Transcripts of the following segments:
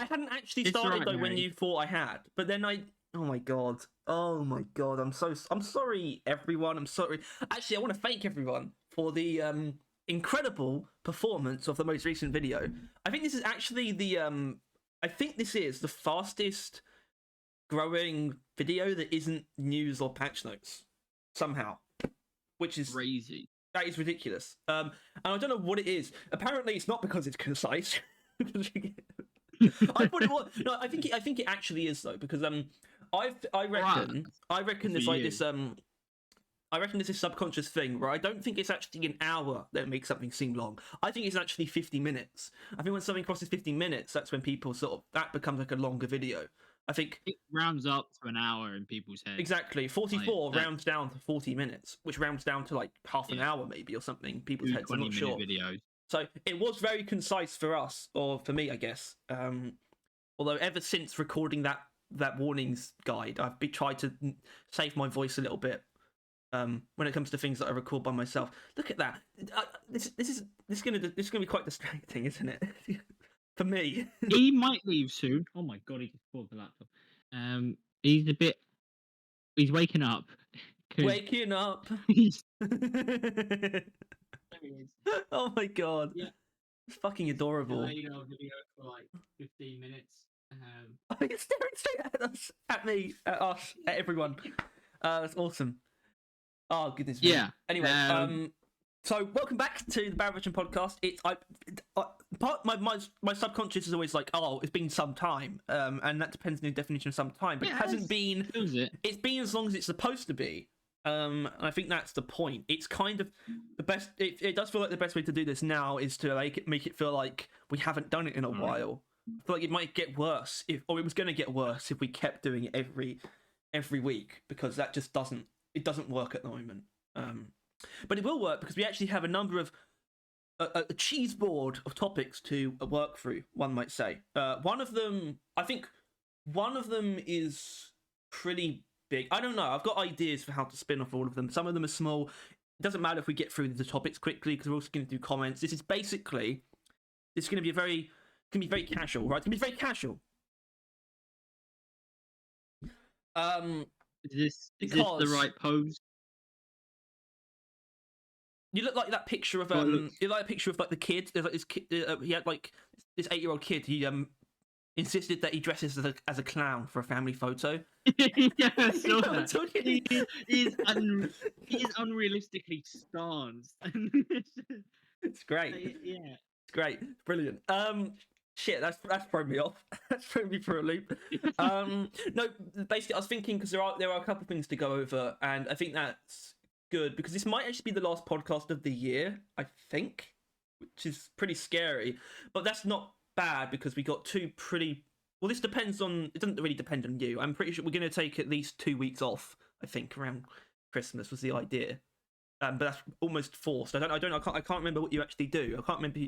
hadn't actually It's started alright, though when Harry. you thought I had, but then oh my god, I'm sorry everyone. I'm sorry. Actually, I want to thank everyone for the incredible performance of the most recent video. I think this is actually the fastest growing video that isn't news or patch notes somehow, which is Crazy. that is ridiculous. And I don't know what it is. Apparently, it's not because it's concise. I thought it was. No, I think it actually is though, because I reckon there's like this I reckon there's this subconscious thing where I don't think it's actually an hour that makes something seem long. I think it's actually 50 minutes. I think when something crosses 50 minutes, that's when people that becomes like a longer video. I think it rounds up to an hour in people's heads. Exactly. 44 rounds down to 40 minutes, which rounds down to like half an hour maybe or something in people's heads. I'm not sure. Videos. So it was very concise for us, or for me, I guess. Although ever since recording that warnings guide, I've tried to save my voice a little bit. When it comes to things that I record by myself. Look at that. This is gonna be quite distracting, isn't it? For me. He might leave soon. Oh my god, he just pulled the laptop. He's waking up. Waking up. Oh my god. Yeah. It's fucking adorable. Video for like 15 minutes. He's staring straight at us, at everyone. That's awesome. Oh goodness me. Yeah. Anyway, so welcome back to the Barrel Veteran podcast. It's my subconscious is always like, oh, it's been some time, and that depends on the definition of some time. But it hasn't been. It's been as long as it's supposed to be. And I think that's the point. It's kind of the best. It does feel like the best way to do this now is to make it feel like we haven't done it in a while. I feel like it might get worse it was going to get worse if we kept doing it every week, because that just doesn't work at the moment. But it will work because we actually have a number of a cheese board of topics to work through, one might say. One of them is pretty big. I don't know. I've got ideas for how to spin off all of them. Some of them are small. It doesn't matter if we get through the topics quickly because we're also going to do comments. This is going to be very casual, right? It's going to be very casual. Is this the right pose? You look like that picture of you like a picture of like the kid. There's like this kid. He had like this 8-year-old kid. He insisted that he dresses as a clown for a family photo. Yeah, I saw that. He is unrealistically stanced. It's great. Yeah, it's great. Brilliant. Shit, that's thrown me off. That's thrown me for a loop. No, basically, I was thinking because there are a couple of things to go over, and I think that's good because this might actually be the last podcast of the year, I think, which is pretty scary. But that's not bad because we got two pretty. Well, this depends on. It doesn't really depend on you. I'm pretty sure we're going to take at least 2 weeks off. I think around Christmas was the idea, but that's almost forced. I can't remember what you actually do. I can't remember.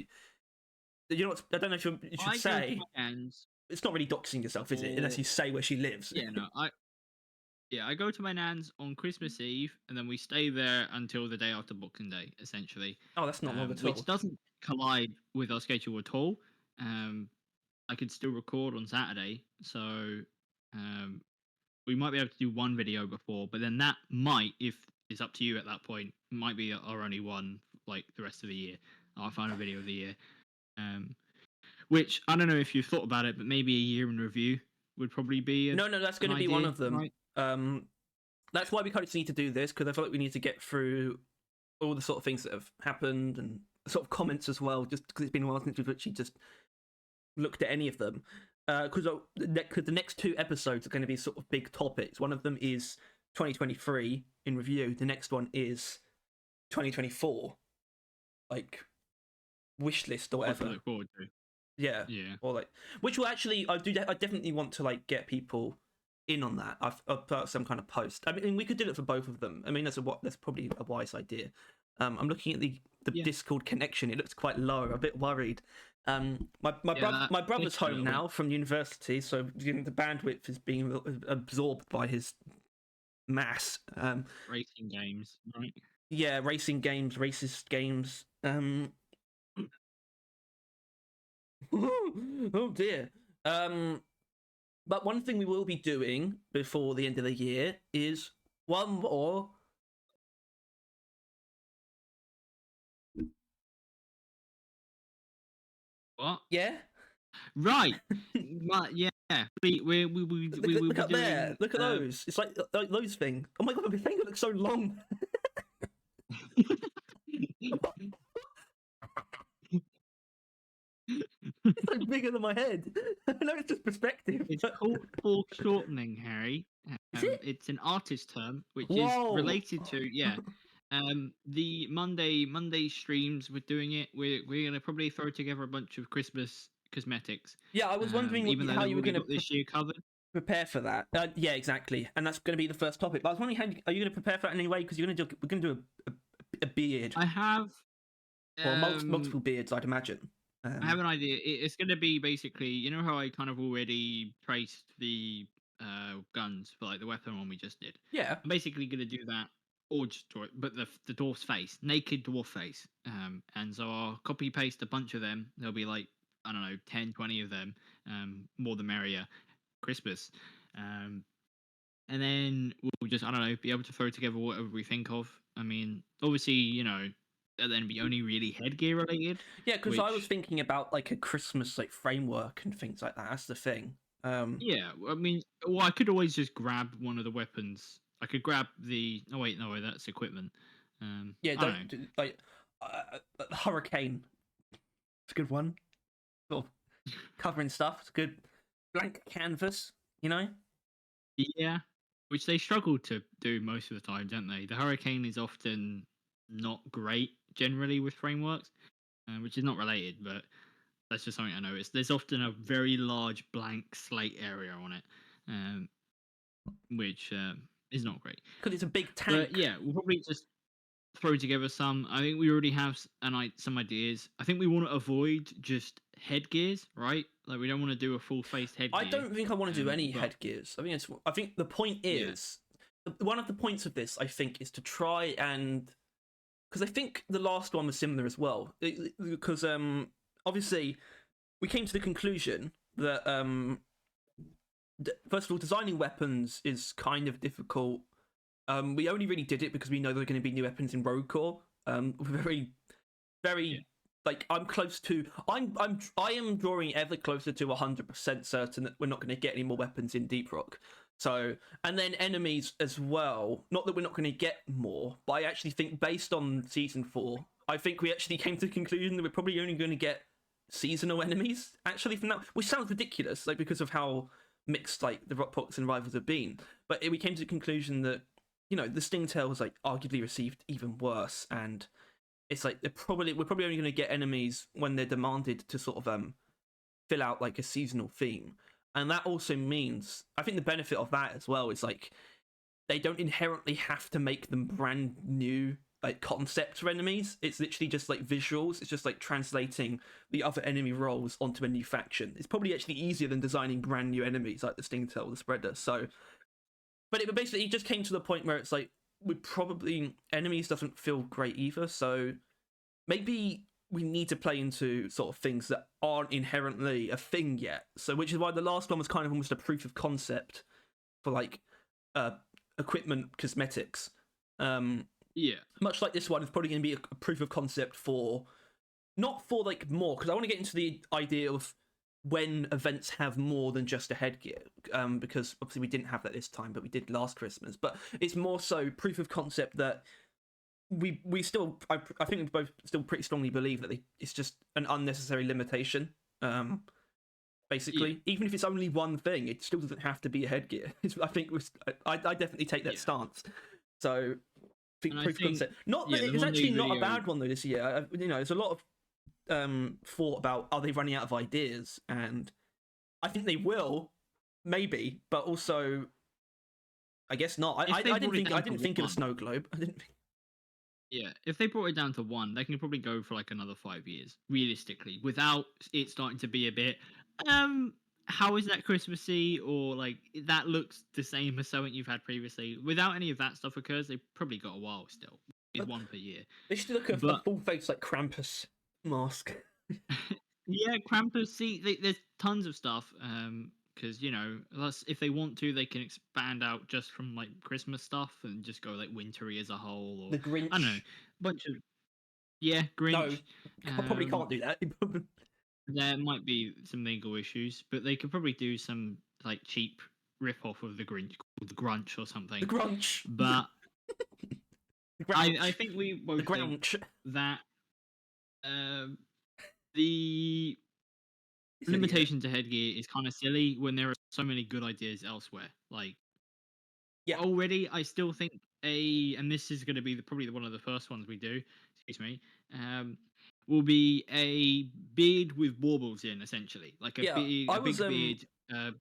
You know what? I don't know if you should say. It's not really doxing yourself, is it? Unless you say where she lives. Yeah, no. I go to my nan's on Christmas Eve, and then we stay there until the day after Boxing Day, essentially. Oh, that's not long at all. Which doesn't collide with our schedule at all. I could still record on Saturday, so we might be able to do one video before, but then that might, if it's up to you at that point, might be our only one, like the rest of the year, our final video of the year. Which I don't know if you've thought about it, but maybe a year in review would probably be. No, that's going to be one of them. Right? That's why we kind of need to do this because I feel like we need to get through all the sort of things that have happened and sort of comments as well, just because it's been a while since we've actually just looked at any of them. Because the next 2 episodes are going to be sort of big topics. One of them is 2023 in review. The next one is 2024, like wish list or whatever. Look forward to. Yeah. Or like, which will actually, I definitely want to like get people in on that. I've put out some kind of post. I mean, we could do it for both of them. I mean, that's probably a wise idea. I'm looking at the Discord connection. It looks quite low. I'm a bit worried. My brother's home now from university, so the bandwidth is being absorbed by his mass. Racing games, right? Yeah, racing games, racist games. Oh dear. But one thing we will be doing before the end of the year is one more. What? Yeah. Right. Yeah. We will Look be up there. doing. Look at those. It's like those things. Oh my god, my finger looks so long. It's like bigger than my head. I know it's just perspective. It's But... called foreshortening, Harry. Is it? It's an artist term which is Whoa. related to the Monday streams. We're doing it. We're gonna probably throw together a bunch of Christmas cosmetics. Yeah, I was wondering Even though how they've you were already going got to this year covered. prepare for that. Yeah, exactly. And that's going to be the first topic. But I was wondering, are you going to prepare for that anyway? Because we're going to do a beard. I have Or multiple beards, I'd imagine. I have an idea. It's going to be basically, you know how I kind of already traced the guns for like the weapon one we just did. Yeah. I'm basically going to do that, or just draw it, but the dwarf's face, naked dwarf face. And so I'll copy paste a bunch of them. There'll be like, I don't know, 10, 20 of them. More the merrier. Christmas. And then we'll just, I don't know, be able to throw together whatever we think of. I mean, obviously, you know, then be only really headgear related. Yeah, because I was thinking about like a Christmas like framework and things like that. That's the thing. Yeah, I mean, well, I could always just grab one of the weapons. I could grab the. Oh wait, no, that's equipment. Yeah, I don't know. like hurricane. It's a good one. Sort of covering stuff. It's good. Blank canvas. You know. Yeah, which they struggle to do most of the time, don't they? The hurricane is often not great generally with frameworks, which is not related, but that's just something I noticed. There's often a very large blank slate area on it, which is not great. Because it's a big tank. But yeah, we'll probably just throw together some. I think we already have some ideas. I think we want to avoid just headgears, right? Like we don't want to do a full faced headgear. I don't think I want to do any headgears. I think the point is one of the points of this. I think is to try and because I think the last one was similar as well. Because obviously we came to the conclusion that first of all, designing weapons is kind of difficult. We only really did it because we know there are going to be new weapons in Rogue Core. Very like I'm close to. I am drawing ever closer to 100% certain that we're not going to get any more weapons in Deep Rock. So, and then enemies as well. Not that we're not going to get more, but I actually think based on Season 4, I think we actually came to the conclusion that we're probably only going to get seasonal enemies, actually, from now. Which sounds ridiculous, like, because of how mixed, like, the Rockpox and Rivals have been. But we came to the conclusion that, you know, the Stingtail was, like, arguably received even worse, and it's like we're probably only going to get enemies when they're demanded to sort of fill out, like, a seasonal theme. And that also means, I think the benefit of that as well is like they don't inherently have to make them brand new like concepts for enemies. It's literally just like visuals. It's just like translating the other enemy roles onto a new faction. It's probably actually easier than designing brand new enemies like the Stingtail or the Spreader. So, but it basically just came to the point where it's like we probably enemies doesn't feel great either. So maybe we need to play into sort of things that aren't inherently a thing yet. So, which is why the last one was kind of almost a proof of concept for like equipment cosmetics. Yeah. Much like this one is probably going to be a proof of concept for not for like more, because I want to get into the idea of when events have more than just a headgear. Because obviously we didn't have that this time, but we did last Christmas. But it's more so proof of concept that we still I think we both still pretty strongly believe that it's just an unnecessary limitation. Basically, even if it's only one thing, it still doesn't have to be a headgear. I think I definitely take that stance. So I think proof of concept. Not that it's actually not a bad one though this year. You know, there's a lot of thought about are they running out of ideas, and I think they will, maybe, but also I guess not. I didn't think of a snow globe. I didn't. Yeah, if they brought it down to one, they can probably go for like another 5 years, realistically, without it starting to be a bit, how is that Christmassy, or like that looks the same as something you've had previously. Without any of that stuff occurs, they've probably got a while still. It's one per year. They should look at a full face like Krampus mask. Yeah, Krampus. See, there's tons of stuff. Because if they want to, they can expand out just from like Christmas stuff and just go like wintry as a whole, or The I don't know, Grinch. bunch of yeah, No, Grinch. I probably can't do that. There might be some legal issues, but they could probably do some like cheap rip off of the Grinch called the Grunch or The something. Grunch. But The I Grouch. think we The both think Grouch. that um, the He's an idiot. limitation to headgear is kind of silly when there are so many good ideas elsewhere. Like Yeah. already, I still think and this is going to be probably one of the first ones we do. Excuse me. Will be a beard with baubles in, essentially, like a Yeah. big, I a big was beard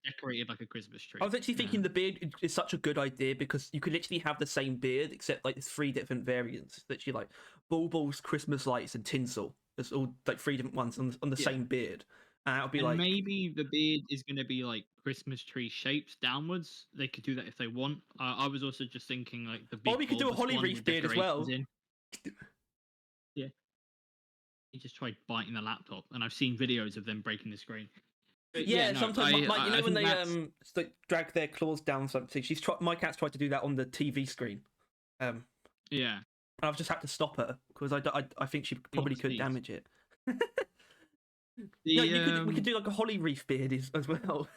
decorated like a Christmas tree. I was actually thinking the beard is such a good idea because you could literally have the same beard except like there's 3 different variants. Literally like baubles, Christmas lights, and tinsel. There's all like 3 different ones on the Yeah. same beard, and it'll be And like maybe the beard is going to be like Christmas tree shaped downwards. They could do that if they want. I was also just thinking like the big. or we could do a bulbous holly one wreath with beard as decorations well. in. Yeah. He just tried biting the laptop, and I've seen videos of them breaking the screen. But Yeah, no, sometimes like I when think they that's... like, drag their claws down something. My cat's tried to do that on the TV screen. Yeah. And I've just had to stop her because I think she probably could damage it. Yeah, we could do like a holly wreath beard as well.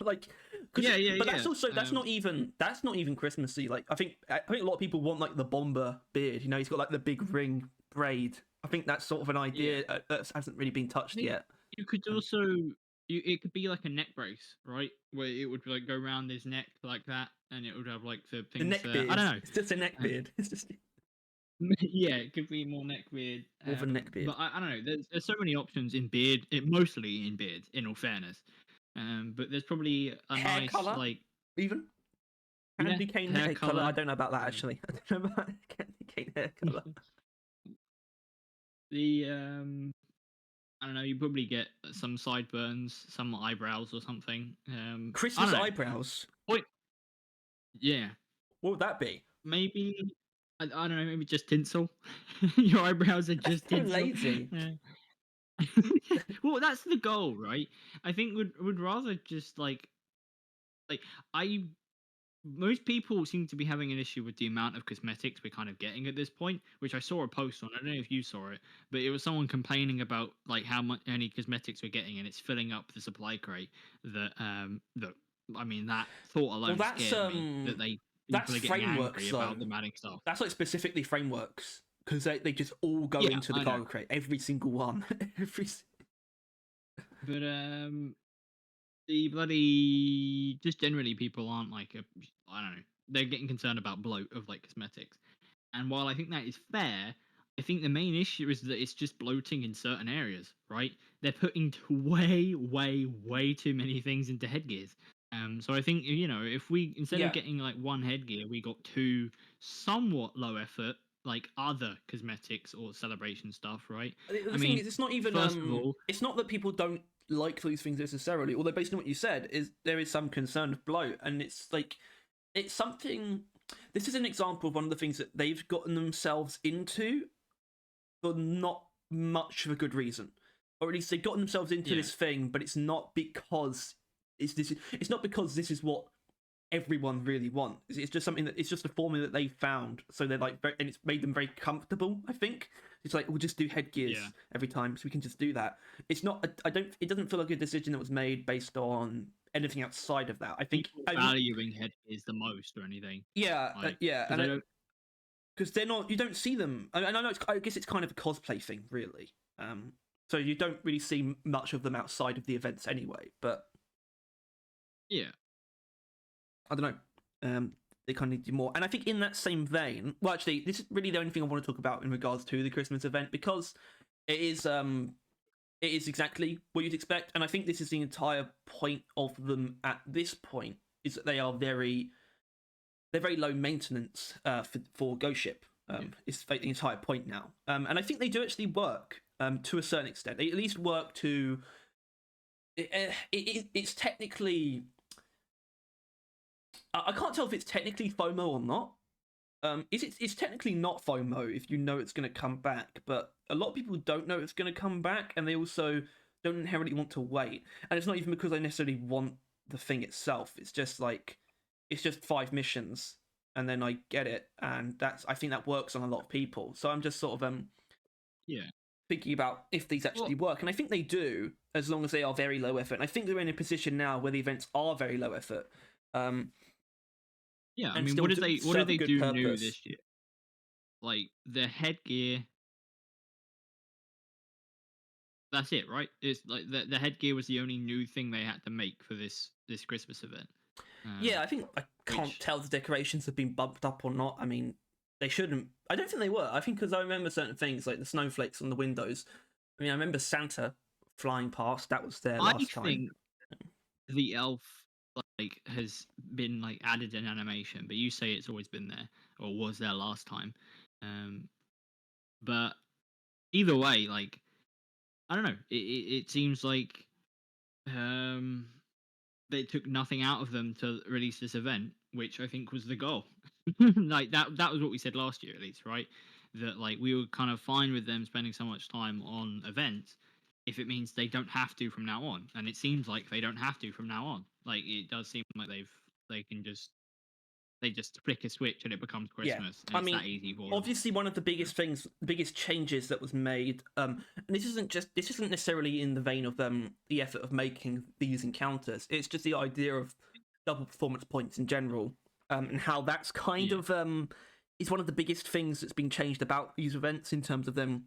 Like, but that's also that's not even Christmassy. Like, I think a lot of people want like the bomber beard. He's got like the big ring braid. I think that's sort of an idea that hasn't really been touched yet. You could also it could be like a neck brace, right? Where it would like go around his neck like that, and it would have like the things. The neck beard. I don't know. It's just a neck beard. It's just. Yeah, it could be more neck beard. More of a neck beard. But I don't know. There's so many options in beard. Mostly in beard, in all fairness. But there's probably a hair nice color, like even candy cane hair color. I don't know about that actually. I don't know about candy cane hair color. The I don't know. You probably get some sideburns, some eyebrows or something. Christmas eyebrows. Wait. Yeah. What would that be? Maybe I don't know. Maybe just tinsel. Your eyebrows are just so tinsel. lazy. Well, that's the goal, right? I think would rather just like most people seem to be having an issue with the amount of cosmetics we're kind of getting at this point, which I saw a post on. I don't know if you saw it, but it was someone complaining about like how many cosmetics we're getting, and it's filling up the supply crate. That I mean, that thought alone scared me. That people are getting angry about them adding stuff. That's like specifically frameworks because they just all go into the cargo crate, every single one. But the bloody just generally people aren't like I don't know. They're getting concerned about bloat of like cosmetics, and while I think that is fair, I think the main issue is that it's just bloating in certain areas. Right? They're putting way too many things into headgears. So I think if we instead of getting like one headgear, we got 2 somewhat low effort like other cosmetics or celebration stuff, right? The thing is, it's not even. First of all, it's not that people don't like these things necessarily. Although, based on what you said, there is some concern of bloat, and it's like it's something. This is an example of one of the things that they've gotten themselves into for not much of a good reason, or at least they've gotten themselves into this thing, but it's not because. It's not because this is what everyone really wants. It's just something that it's just a formula that they found. So they're like, and it's made them very comfortable. I think it's like we'll just do headgears every time, so we can just do that. It's not. It doesn't feel like a decision that was made based on anything outside of that. I think valuing headgears the most or anything. Yeah, and because they're not. You don't see them. I know. I guess it's kind of a cosplay thing, really. So you don't really see much of them outside of the events anyway. But yeah, I don't know. They kind of need to do more. And I think in that same vein, well, actually, this is really the only thing I want to talk about in regards to the Christmas event because it is exactly what you'd expect. And I think this is the entire point of them at this point is that they're very low maintenance for Ghost Ship. It's the entire point now. And I think they do actually work to a certain extent. They at least work to. It's technically. I can't tell if it's technically FOMO or not. It's technically not FOMO if you know it's going to come back, but a lot of people don't know it's going to come back, and they also don't inherently want to wait, and it's not even because I necessarily want the thing itself. It's just like it's just 5 missions, and then I get it, and I think that works on a lot of people. So I'm just sort of Yeah. thinking about if these actually Well, work, and I think they do as long as they are very low effort. And I think they're in a position now where the events are very low effort, um, yeah. I and mean, still what did serve a they good do new purpose. this year? Like the headgear. That's it, right? It's like the headgear was the only new thing they had to make for this Christmas event. Yeah, I think I can't Which tell if the decorations have been bumped up or not. I mean, they shouldn't. I don't think they were. I think because I remember certain things like the snowflakes on the windows. I mean, I remember Santa flying past. That was there I last time. think the elf like has been like added in animation, but you say it's always been there or was there last time. Um, but either way, like I don't know. It seems like um they took nothing out of them to release this event, which I think was the goal. Like that was what we said last year, at least, right? That like we were kind of fine with them spending so much time on events if it means they don't have to from now on. And it seems like they don't have to from now on. Like it does seem like they can just they just flick a switch and it becomes Yeah, Christmas and I it's mean, that easy for them. obviously one of the biggest things, the biggest changes that was made, and this isn't necessarily in the vein of the effort of making these encounters. It's just the idea of double performance points in general, and how that's kind Yeah. of is one of the biggest things that's been changed about these events in terms of them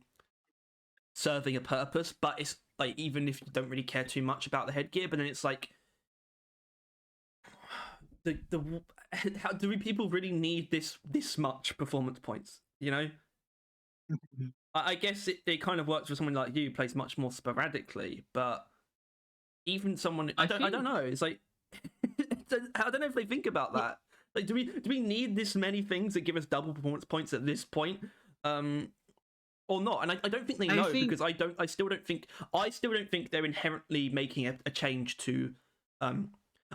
serving a purpose. But it's like even if you don't really care too much about the headgear, but then it's like the how do people really need this much performance points? You know, I guess it kind of works for someone like you who plays much more sporadically, but even someone I I don't think know. It's like I don't know if they think about well, that. Like, do we need this many things that give us double performance points at this point, um, or not? And I don't think they I know think because I still don't think they're inherently making a change to. Um,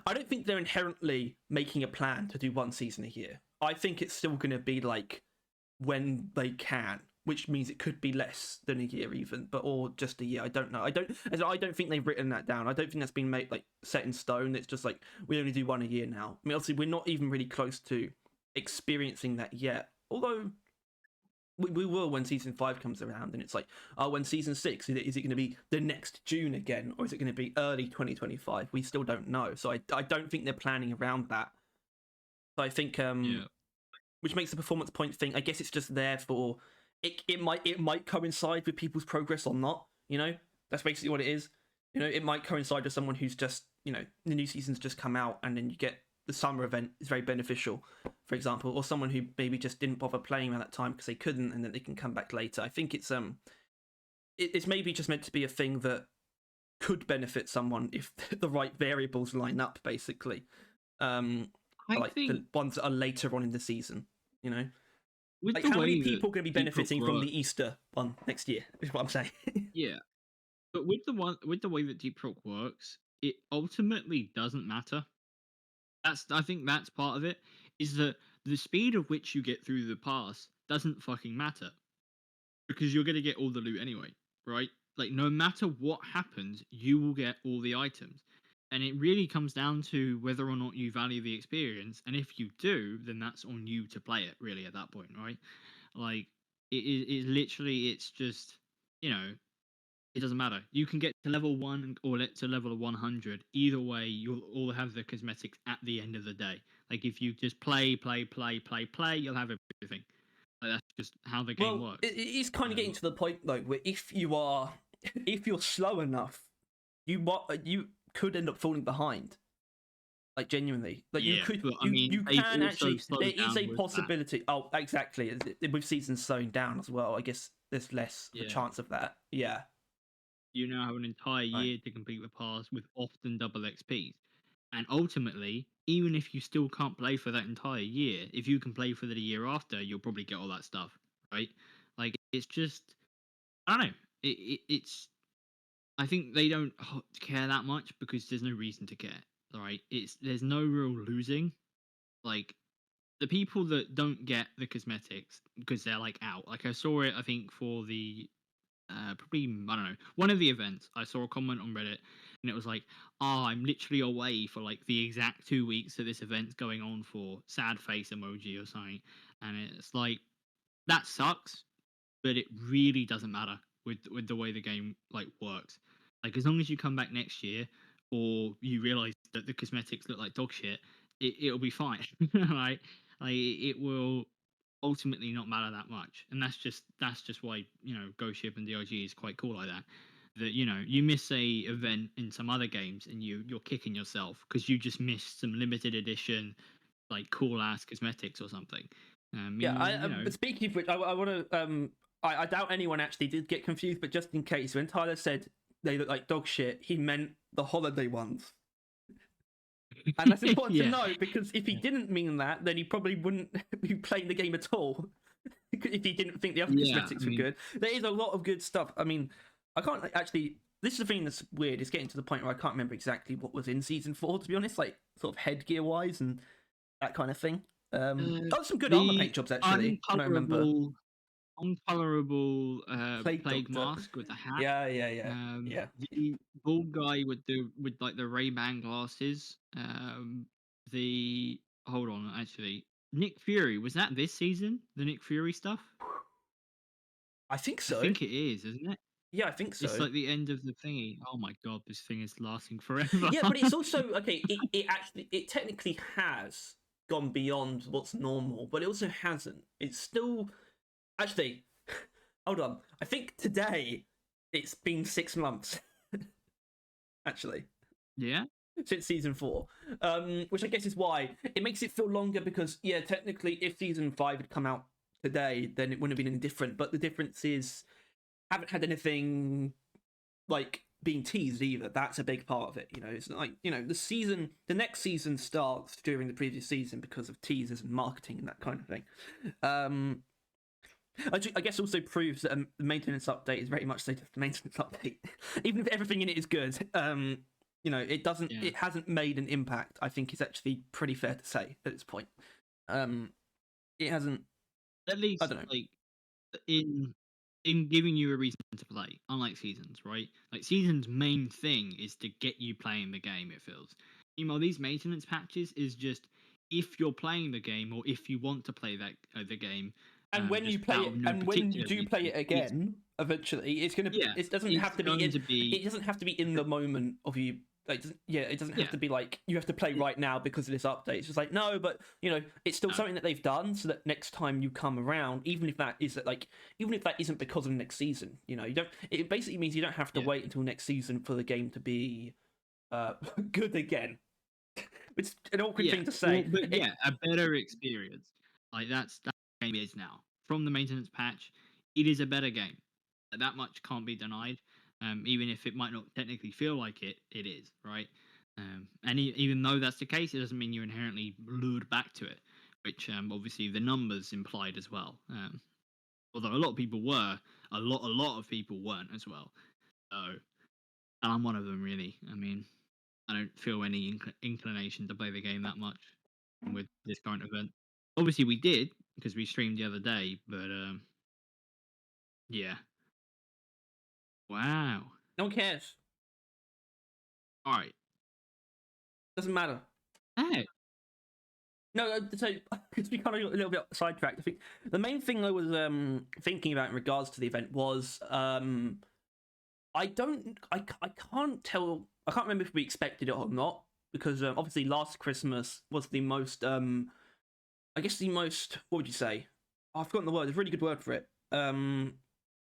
I don't think they're inherently making a plan to do one season a year. I think it's still going to be like when they can, which means it could be less than a year even, but or just a year. I don't know. I don't think they've written that down. I don't think that's been made like set in stone. It's just like we only do one a year now. I mean, obviously we're not even really close to experiencing that yet. Although we will when season 5 comes around, and it's like, oh, when season 6 is it going to be the next June again, or is it going to be early 2025? We still don't know. So I don't think they're planning around that. So I think yeah. which makes the performance point thing. I guess it's just there for it. It might coincide with people's progress or not. You know, that's basically what it is. You know, it might coincide with someone who's just the new season's just come out, and then you get the summer event is very beneficial, for example, or someone who maybe just didn't bother playing around that time because they couldn't, and then they can come back later. I think it's maybe just meant to be a thing that could benefit someone if the right variables line up, basically. Um, I like think the ones that are later on in the season, you know. with Like, the how many way that people are going to be Deep Rock benefiting from works, the Easter one next year? Is what I'm saying. yeah. But with the way that Deep Rock works, it ultimately doesn't matter. I think that's part of it. Is that the speed of which you get through the pass doesn't fucking matter because you're gonna get all the loot anyway, right? Like no matter what happens, you will get all the items, and it really comes down to whether or not you value the experience. And if you do, then that's on you to play it. Really, at that point, right? Like it literally, it's just you know it doesn't matter. You can get to level 1 or to level 100. Either way, you'll all have the cosmetics at the end of the day. Like if you just play, you'll have everything. Like that's just how the game Well, works. it is kind of getting Um, to the point though where if you're slow enough, you could end up falling behind. Like genuinely, like you yeah, could but I you mean they've can also actually. There slowed is down a with that. possibility. Oh, exactly. With seasons slowing down as well, I guess there's less of a Yeah, chance of that. Yeah. you now have an entire Right. year to complete the pass with often double XPs. And ultimately, even if you still can't play for that entire year, if you can play for the year after, you'll probably get all that stuff, right? Like it's just I don't know. It's I think they don't care that much because there's no reason to care. Right? It's there's no real losing. Like the people that don't get the cosmetics because they're like out. Like I saw it. I think for the probably I don't know, one of the events. I saw a comment on Reddit, and it was like, "Oh, I'm literally away for like the exact 2 weeks that this event's going on for." Sad face emoji or something, and it's like that sucks, but it really doesn't matter with the way the game like works. Like as long as you come back next year, or you realize that the cosmetics look like dog shit, it'll be fine, right? Like it will ultimately not matter that much, and that's just why Ghost Ship and DRG is quite cool like that. That you miss a event in some other games and you're kicking yourself because you just missed some limited edition like cool ass cosmetics or something. Yeah, but speaking of which, I want to. I doubt anyone actually did get confused, but just in case, when Tyler said they look like dog shit, he meant the holiday ones. And that's important to Yeah. know, because if he didn't mean that, then he probably wouldn't be playing the game at all. If he didn't think the other cosmetics were good. There is a lot of good stuff. I mean, I can't actually. This is the thing that's weird. It's getting to the point where I can't remember exactly what was in season 4, to be honest, like sort of headgear wise and that kind of thing. Got some good armor paint jobs actually. I don't remember. Uncolorable plague Doctor. mask with a hat. Yeah. The bald guy with like the Ray-Ban glasses. The hold on, actually, Nick Fury, was that this season? The Nick Fury stuff? I think I so. think it is, isn't it? Yeah, I think so. It's like the end of the thingy. Oh my god, this thing is lasting forever. Yeah, but it's also okay. It technically has gone beyond what's normal, but it also hasn't. It's still actually. Hold on. I think today it's been 6 months. Actually, Yeah. since season 4, which I guess is why it makes it feel longer, because yeah, technically, if season 5 had come out today, then it wouldn't have been any different. But the difference is, haven't had anything like being teased either. That's a big part of it. It's not like the next season starts during the previous season because of teasers and marketing and that kind of thing. I guess also proves that the maintenance update is very much so just a maintenance update, even if everything in it is good. It doesn't. Yeah. It hasn't made an impact. I think is actually pretty fair to say at this point. It hasn't. At least I don't know. like in giving you a reason to play, unlike seasons, right? Like seasons' main thing is to get you playing the game. It feels. These maintenance patches is just if you're playing the game or if you want to play that the game. And when you play it, and when you do play it again, eventually, it's gonna. Yeah, it doesn't have to be. It doesn't have to be in the moment of you. Like, it doesn't have to be like you have to play right now because of this update. It's just like no, but it's still something that they've done, so that next time you come around, even if that isn't because of next season, you don't. It basically means you don't have to wait until next season for the game to be good again. It's an awkward thing to say. Well, but a better experience. Like that game is now from the maintenance patch. It is a better game. That much can't be denied. Even if it might not technically feel like it, it is, right? And even though that's the case, it doesn't mean you're inherently lured back to it, which obviously the numbers implied as well. Although a lot of people were, a lot of people weren't as well. So, and I'm one of them, really. I mean, I don't feel any inclination to play the game that much with this current event. Obviously, we did because we streamed the other day, but yeah. Wow. No one cares. All right. Doesn't matter. Hey. No, so because we kind of got a little bit sidetracked. I think the main thing I was thinking about in regards to the event was I can't tell. I can't remember if we expected it or not, because obviously last Christmas was the most I guess the most, what would you say? Oh, I've forgotten the word. There's a really good word for it.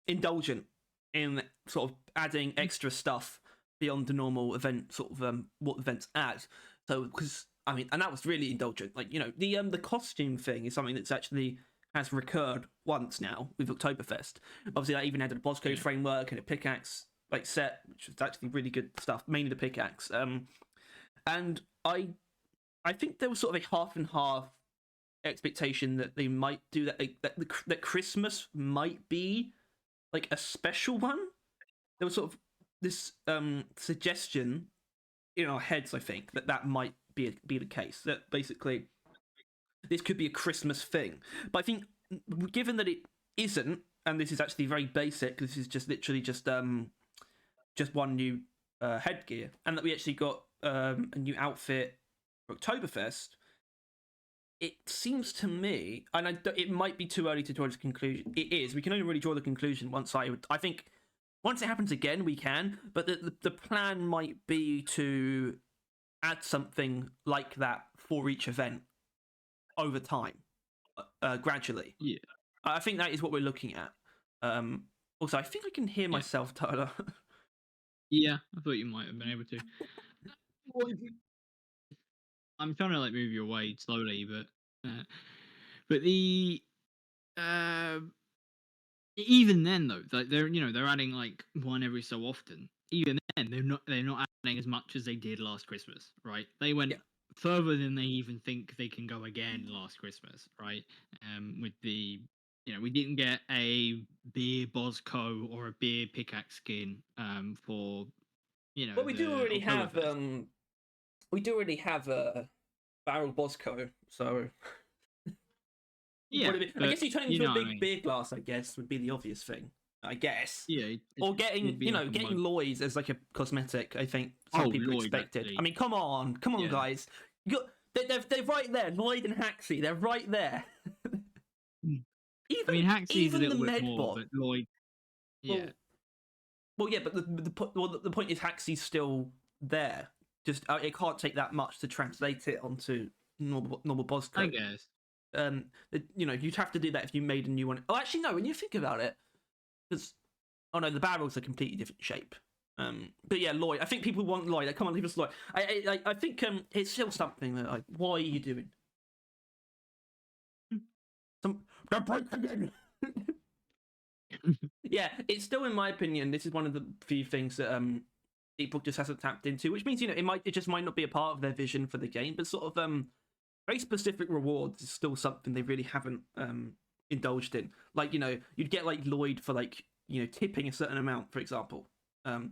Indulgent in sort of adding extra stuff beyond the normal event, sort of what events add. So because I mean, and that was really indulgent. Like the costume thing is something that's actually has recurred once now with Oktoberfest. Obviously, that even added a boss code framework and a pickaxe like set, which was actually really good stuff. Mainly the pickaxe. And I think there was sort of a half and half expectation that they might do that. That Christmas might be like a special one. There was sort of this suggestion in our heads, I think, that might be the case. That basically this could be a Christmas thing. But I think, given that it isn't, and this is actually very basic. This is just literally just one new headgear, and that we actually got a new outfit for Oktoberfest. It seems to me, and it might be too early to draw this conclusion. It is. We can only really draw the conclusion once I think once it happens again, we can. But the plan might be to add something like that for each event over time, gradually. Yeah. I think that is what we're looking at. Also, I think I can hear myself, Tyler. Yeah, I thought you might have been able to. I'm trying to like move you away slowly, but the even then though, like they're adding like one every so often. Even then, they're not adding as much as they did last Christmas, right? They went further than they even think they can go again last Christmas, right? With the we didn't get a beer Bosco or a beer pickaxe skin for But we do already have Oktoberfest. a barrel Bosco, so Yeah, I guess you turn into a big I mean. beer glass. I guess would be the obvious thing. I guess. Yeah, Or getting getting Lloyd's as like a cosmetic. I think some people Lloyd, expected. actually. I mean, come on, guys. They're right there. Lloyd and Haxi, they're right there. I mean, Haxi's a little the bit more, Medbot. but Lloyd. Yeah. Well, yeah, but the point is Haxi's still there. Just it can't take that much to translate it onto normal Bosco. I guess. You'd have to do that if you made a new one. Oh, actually, no. When you think about it, because the barrel's a completely different shape. But yeah, Lloyd. I think people want Lloyd. Come on, leave us Lloyd. I think it's still something that like, why are you doing? They're broken. Yeah, it's still, in my opinion, this is one of the few things that people just hasn't tapped into, which means it just might not be a part of their vision for the game, but sort of very specific rewards is still something they really haven't indulged in. Like you'd get like Lloyd for like tipping a certain amount, for example. That's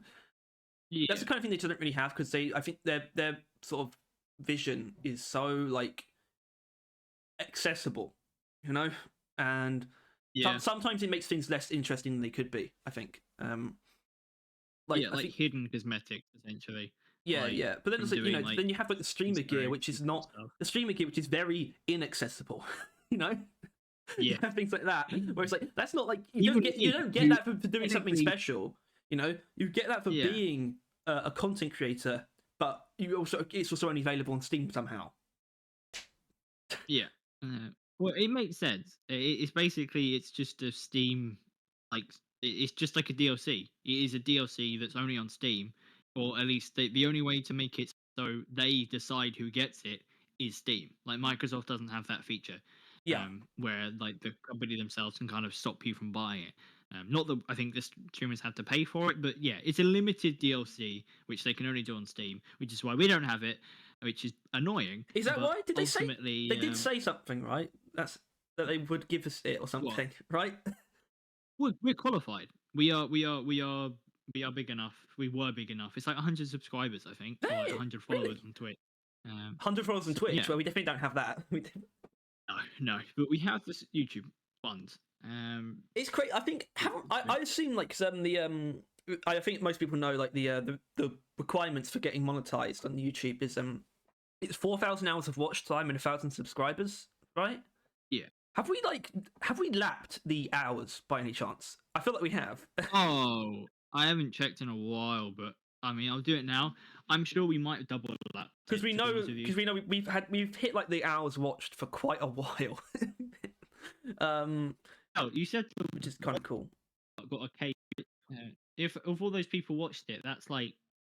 the kind of thing they don't really have because I think their sort of vision is so like accessible, and sometimes it makes things less interesting than they could be. I think. Like hidden cosmetics essentially. Yeah. But then it's like, then you have like the streamer gear, which is not the streamer gear, which is very inaccessible. Yeah, you have things like that where it's like that's not like you don't get that for doing something special. You get that for being a content creator, but it's also only available on Steam somehow. Yeah. Well, it makes sense. It's just a Steam, like it's just like a DLC. It is a DLC that's only on Steam, or at least the only way to make it so they decide who gets it is Steam. Like Microsoft doesn't have that feature. Where like the company themselves can kind of stop you from buying it. Not that I think the streamers have to pay for it, but yeah, it's a limited DLC which they can only do on Steam, which is why we don't have it, which is annoying. Is that why? Did they say? They did say something, right? That they would give us it or something, right? We're qualified. We are big enough. We were big enough. It's like 100 subscribers, I think, or like 100 followers on Twitch. 100 followers on Twitch, where we definitely don't have that. No, but we have this YouTube funds. It's great. I think I assume like I think most people know like the requirements for getting monetized on YouTube is it's 4,000 hours of watch time and 1,000 subscribers, right? Yeah. Have we lapped the hours by any chance? I feel like we have. Oh, I haven't checked in a while, but I mean I'll do it now. I'm sure we might have doubled that because we know we've hit like the hours watched for quite a while. Oh, you said which is kind of cool. Got a cake. If all those people watched it, that's like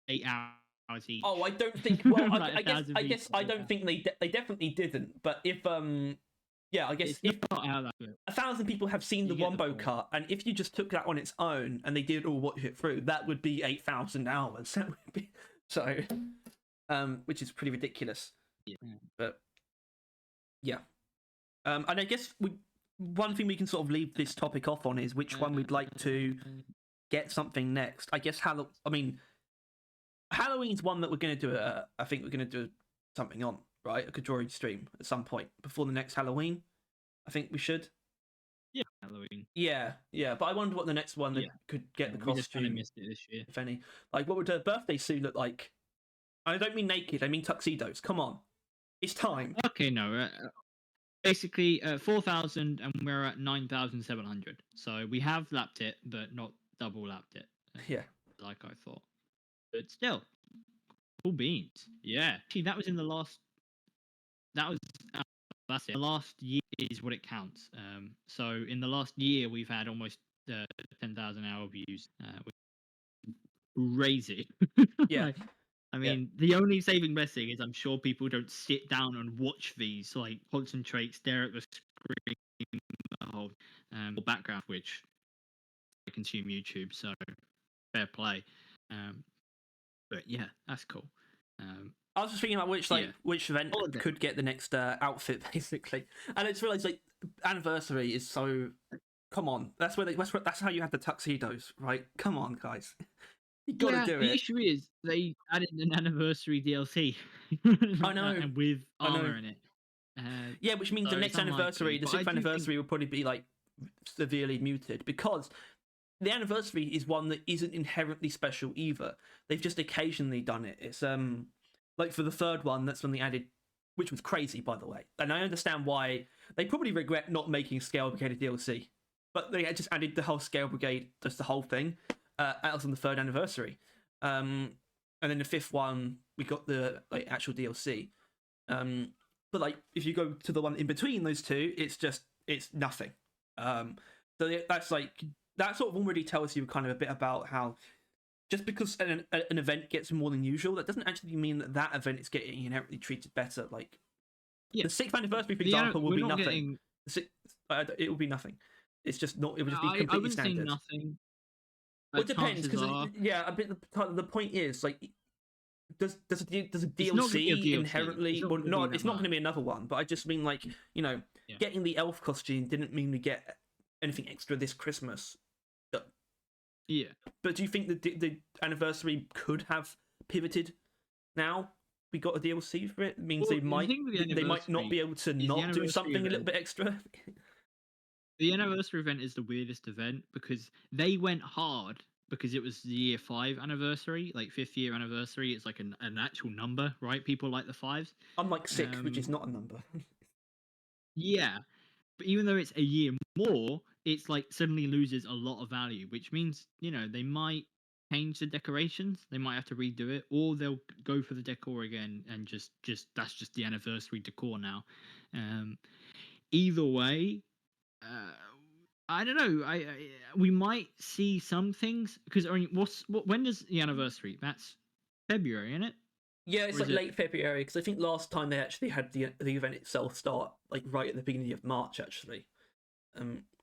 8 hours each. Oh, I don't think. Well, like I guess I don't think they definitely didn't. But if I guess if 1,000 people have seen the Wombo cut, and if you just took that on its own and they did all watch it through, that would be 8,000 hours. That would be so, which is pretty ridiculous. Yeah. But yeah, and I guess one thing we can sort of leave this topic off on is which one we'd like to get something next. I guess Halloween's one that we're going to do. I think we're going to do something on, right? A Kajori stream at some point before the next Halloween. I think we should. Yeah, Halloween. Yeah, yeah. But I wonder what the next one that Yeah, could get the we just kind of costume, missed it this year. if any. Like, what would a birthday suit look like? I don't mean naked. I mean tuxedos. Come on, it's time. Okay, no. Basically, 4,000, and we're at 9,700. So we have lapped it, but not double lapped it, Yeah. like I thought. But still, cool beans. Yeah. Actually, that was in the last. That was that's it. The last year is what it counts. So in the last year, we've had almost 10,000 hour views. Crazy. Yeah. Like, I Yeah. mean, the only saving blessing is I'm sure people don't sit down and watch these, like concentrate, stare at the screen, the whole background, which I consume YouTube, so fair play. But yeah, that's cool. I was just thinking about which event Holiday. could get the next outfit, basically, and I just realised like anniversary is so. Come on, that's how you had the tuxedos, right? Come on, guys, you gotta do the it. issue is they added an anniversary DLC. I know. And with I know. armor in it. Yeah, which means so the it's next anniversary, unlikely, the but I sixth do think- anniversary, will probably be like severely muted because the anniversary is one that isn't inherently special either. They've just occasionally done it. It's like for the third one, that's when they added, which was crazy by the way. And I understand why they probably regret not making Scale Brigade a DLC, but they had just added the whole Scale Brigade, just the whole thing, out on the third anniversary. And then the fifth one, we got the like actual DLC. But like if you go to the one in between those two, it's nothing. So that's like that sort of already tells you kind of a bit about how just because an event gets more than usual, that doesn't actually mean that that event is getting inherently treated better. Like the sixth anniversary, for example, will be nothing. It will be nothing. It's just not. It will just be completely I wouldn't standard. say nothing. Well, it depends because yeah, a bit. The point is like does a DLC inherently? Well, not. It's not going to be another one. But I just mean like getting the elf costume didn't mean we get anything extra this Christmas. Yeah. But do you think the anniversary could have pivoted? Now we got a DLC for it. It means they might not be able to not do something a little bit extra. The anniversary event is the weirdest event because they went hard because it was the year 5 anniversary, like 5th year anniversary. It's like an actual number, right? People like the 5s. Unlike 6, which is not a number. Yeah, but even though it's a year more, it's like suddenly loses a lot of value, which means they might change the decorations. They might have to redo it, or they'll go for the decor again and just that's just the anniversary decor now. Either way. I don't know. We might see some things because I mean, when does the anniversary? That's February, isn't it? Yeah, it's like late February because I think last time they actually had the event itself start like right at the beginning of March, actually.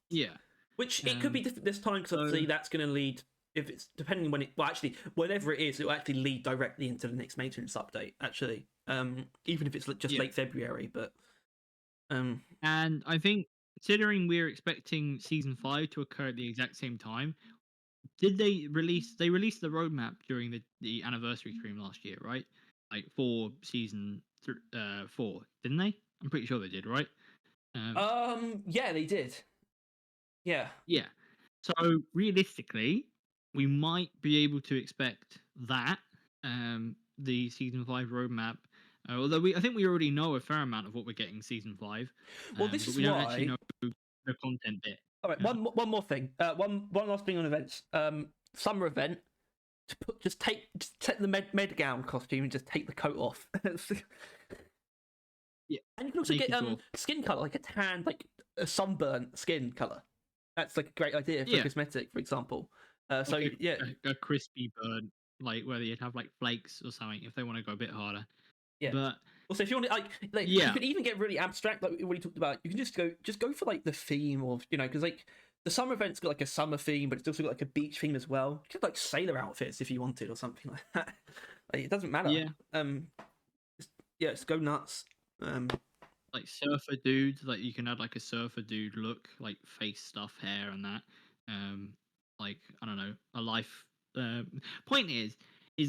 Yeah, which it could be different this time because obviously that's going to lead if it's depending when it actually whatever it is, it will actually lead directly into the next maintenance update. Actually, even if it's just late February, but and I think. Considering we're expecting season 5 to occur at the exact same time, did they release? They released the roadmap during the anniversary stream last year, right? Like for season 4, didn't they? I'm pretty sure they did, right? Yeah, they did. Yeah. So realistically, we might be able to expect that the season 5 roadmap. Although I think we already know a fair amount of what we're getting season 5. Well, this is we don't actually know the content bit. All right, one more thing. One last thing on events. Summer event. Just take the med gown costume and just take the coat off. Yeah, and you can also get skin color, like a tan, like a sunburnt skin color. That's like a great idea for cosmetic, for example. A crispy burn, like where you'd have like flakes or something if they want to go a bit harder. Yeah. But also, if you want to, you can even get really abstract, like we already talked about. You can just go for like the theme of because like the summer event's got like a summer theme, but it's also got like a beach theme as well. You could like sailor outfits if you wanted or something like that. Like, it doesn't matter. Just go nuts. Like surfer dudes, like you can add like a surfer dude look, like face stuff, hair, and that. Like I don't know, a life. Point is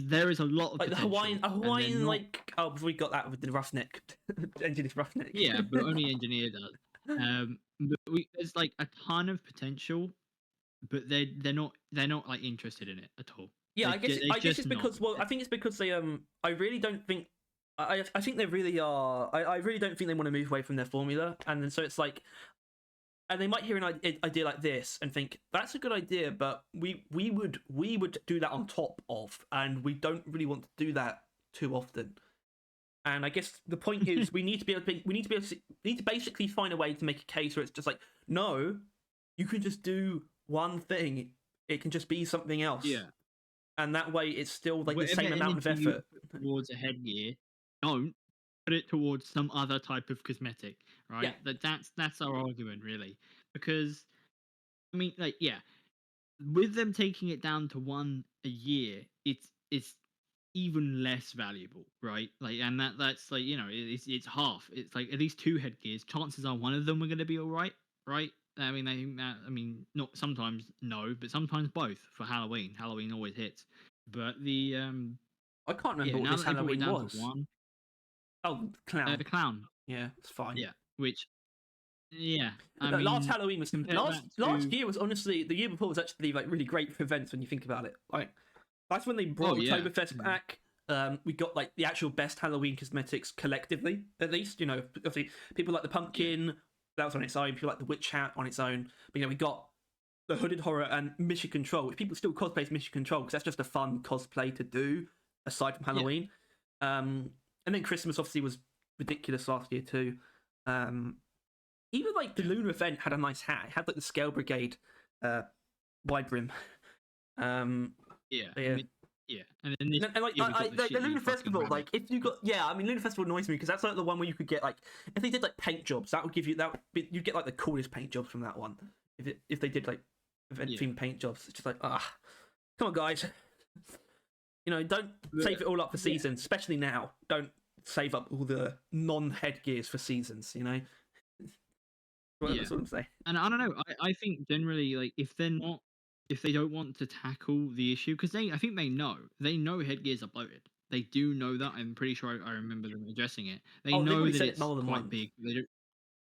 there is a lot of like the Hawaiian like we got that with the roughneck engineer's roughneck. Yeah, but only engineer does. there's like a ton of potential, but they're not like interested in it at all. Yeah, They're I guess just it's not. because, well, I think it's because they I really don't think I think they really are I really don't think they want to move away from their formula, and then so it's like, and they might hear an idea like this and think that's a good idea, but we would do that on top of, and we don't really want to do that too often. And I guess the point is we need to be able to we need to be able to, we need to basically find a way to make a case where it's just like, no, you can just do one thing. It can just be something else, Yeah. and that way it's still like the Whatever same amount of energy you effort. put towards a headgear, don't put it towards some other type of cosmetic, Yeah, right? That's our argument really, because I mean, like, yeah, with them taking it down to one a year, it's even less valuable, right? Like, and that's like, it's half. It's like at least two headgears. Chances are one of them are going to be all right, right? I mean, not sometimes no, but sometimes both for Halloween. Halloween always hits. But I can't remember yeah, what now this that they brought it Halloween down to was. one, Oh, clown. the clown, Yeah, it's fine. yeah, which yeah, I No, last mean, Halloween was compare last that last to year was honestly the year before was actually like really great for events when you think about it. Like that's when they brought yeah, Oktoberfest back. We got like the actual best Halloween cosmetics collectively, at least. Obviously people like the pumpkin, that was on its own. People like the witch hat on its own. But we got the hooded horror and Mission Control, which people still cosplay as Mission Control because that's just a fun cosplay to do aside from yeah, Halloween. And then Christmas obviously was ridiculous last year too. Um, Even like the yeah, lunar event had a nice hat. It had like the Scale Brigade wide brim. yeah. Yeah. Yeah, and then this And like, year we got the like the shitty Lunar fucking Festival, rabbit. like if you got, yeah, I mean Lunar Festival annoys me because that's like the one where you could get like, if they did like paint jobs, that would give you you'd get like the coolest paint jobs from that one. If they did like event Yeah, themed paint jobs, it's just like, come on guys, don't but save it all up for yeah, seasons, especially now. Don't save up all the non headgears for seasons. yeah. That's what I'm saying. And I don't know. I think generally, like, if they don't want to tackle the issue, because I think they know headgears are bloated. They do know that. I'm pretty sure I remember them addressing it. They Oh, they've know already that said it it's more than quite once. big.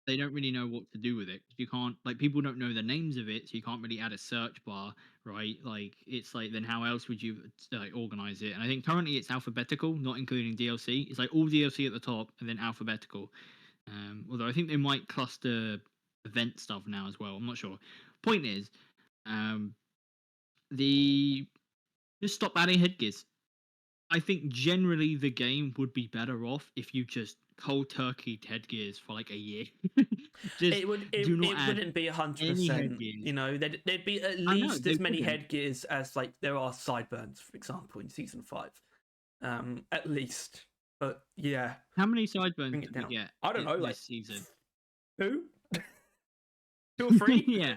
They don't really know what to do with it. You can't, like, people don't know the names of it, so you can't really add a search bar, right? Like, it's like, then how else would you like organize it? And I think currently it's alphabetical, not including DLC. It's like all DLC at the top and then alphabetical. Although I think they might cluster event stuff now as well. I'm not sure. Point is, um, the just stop adding headgears. I think generally the game would be better off if you just cold turkey headgears for like a year. Just It would do not it add wouldn't be any 100%. headgears. There'd be at I know least they as many wouldn't. headgears as like there are sideburns, for example, in season 5. At least. But yeah, How many sideburns bring it did we down. get I don't know, like this season? two, two or three. Yeah,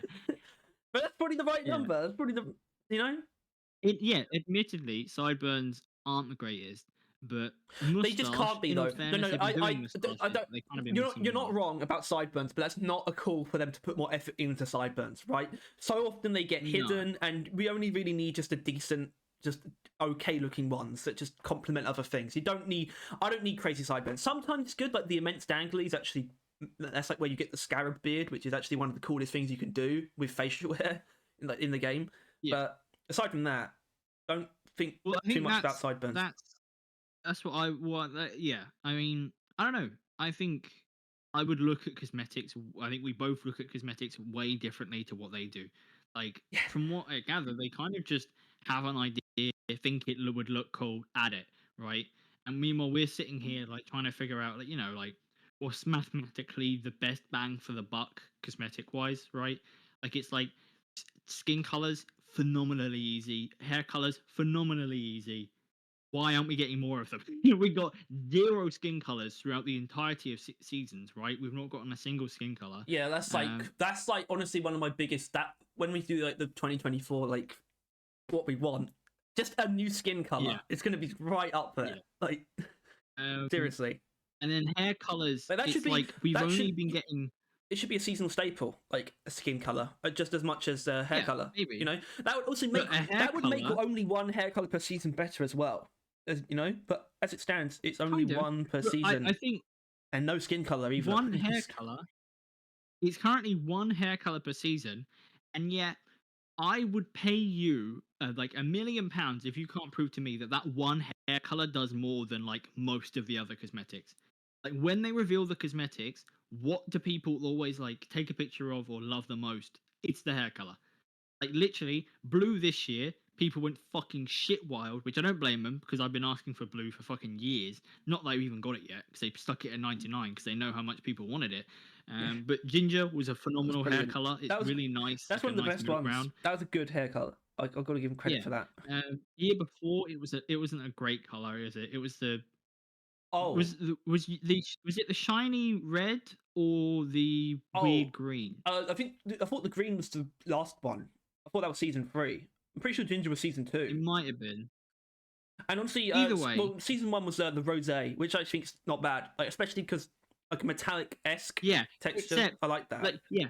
But that's probably the right yeah. number. That's probably the you know Yeah, admittedly, sideburns aren't the greatest, but they just mustache, can't be in all though. No, fairness, no, they've been doing mustaches. They kind of been missing You're the not mark. wrong about sideburns, but that's not a call for them to put more effort into sideburns, right? So often they get No. hidden, and we only really need just a decent, just okay looking ones that just complement other things. I don't need crazy sideburns. Sometimes it's good, like the immense danglies. Actually, that's like where you get the scarab beard, which is actually one of the coolest things you can do with facial hair in the game. Yeah. But aside from that, don't think Well, I too think much about sideburns. that's what I want. Yeah, I mean, I don't know. I think I would look at cosmetics. I think we both look at cosmetics way differently to what they do. Like, Yeah. from what I gather, they kind of just have an idea, think it would look cool, add it, right? And meanwhile, we're sitting here like trying to figure out, like, like what's mathematically the best bang for the buck, cosmetic wise, right? Like, it's like skin colors phenomenally easy, hair colors phenomenally easy. Why aren't we getting more of them? We got 0 skin colors throughout the entirety of seasons, right? We've not gotten a single skin color. Yeah, that's like honestly one of my biggest, that when we do like the 2024, like what we want, just a new skin color. Yeah. It's gonna be right up there. Yeah. Like seriously. And then hair colors, Like that it's should be like we've that only should been getting. it should be a seasonal staple, like a skin color, just as much as hair Yeah, color. maybe. That would also But make a hair that would make colour- only one hair color per season better as well. But as it stands, it's only Kind of. one per But season, I think and no skin color either. one hair color. It's currently one hair color per season, and yet I would pay you like £1 million if you can't prove to me that that one hair color does more than like most of the other cosmetics. Like when they reveal the cosmetics, what do people always like take a picture of or love the most? It's the hair color. Like literally, blue this year, people went fucking shit wild, which I don't blame them because I've been asking for blue for fucking years. Not that I've even got it yet because they stuck it at 99 because they know how much people wanted it. Yeah, But ginger was a that was phenomenal hair brilliant. color. It's That was really nice, that's like a one of the nice best milk ones. brown. That was a good hair color. I've got to give him credit Yeah. for that. Year before it wasn't a great color, is it? It was the Oh, was it the shiny red or the oh, weird green? I thought the green was the last one. I thought that was season 3. I'm pretty sure ginger was season 2. It might have been. And honestly, Either way, well, season 1 was the rosé, which I think is not bad. Like especially because like a metallic esque yeah. texture. Except I like that. like yeah,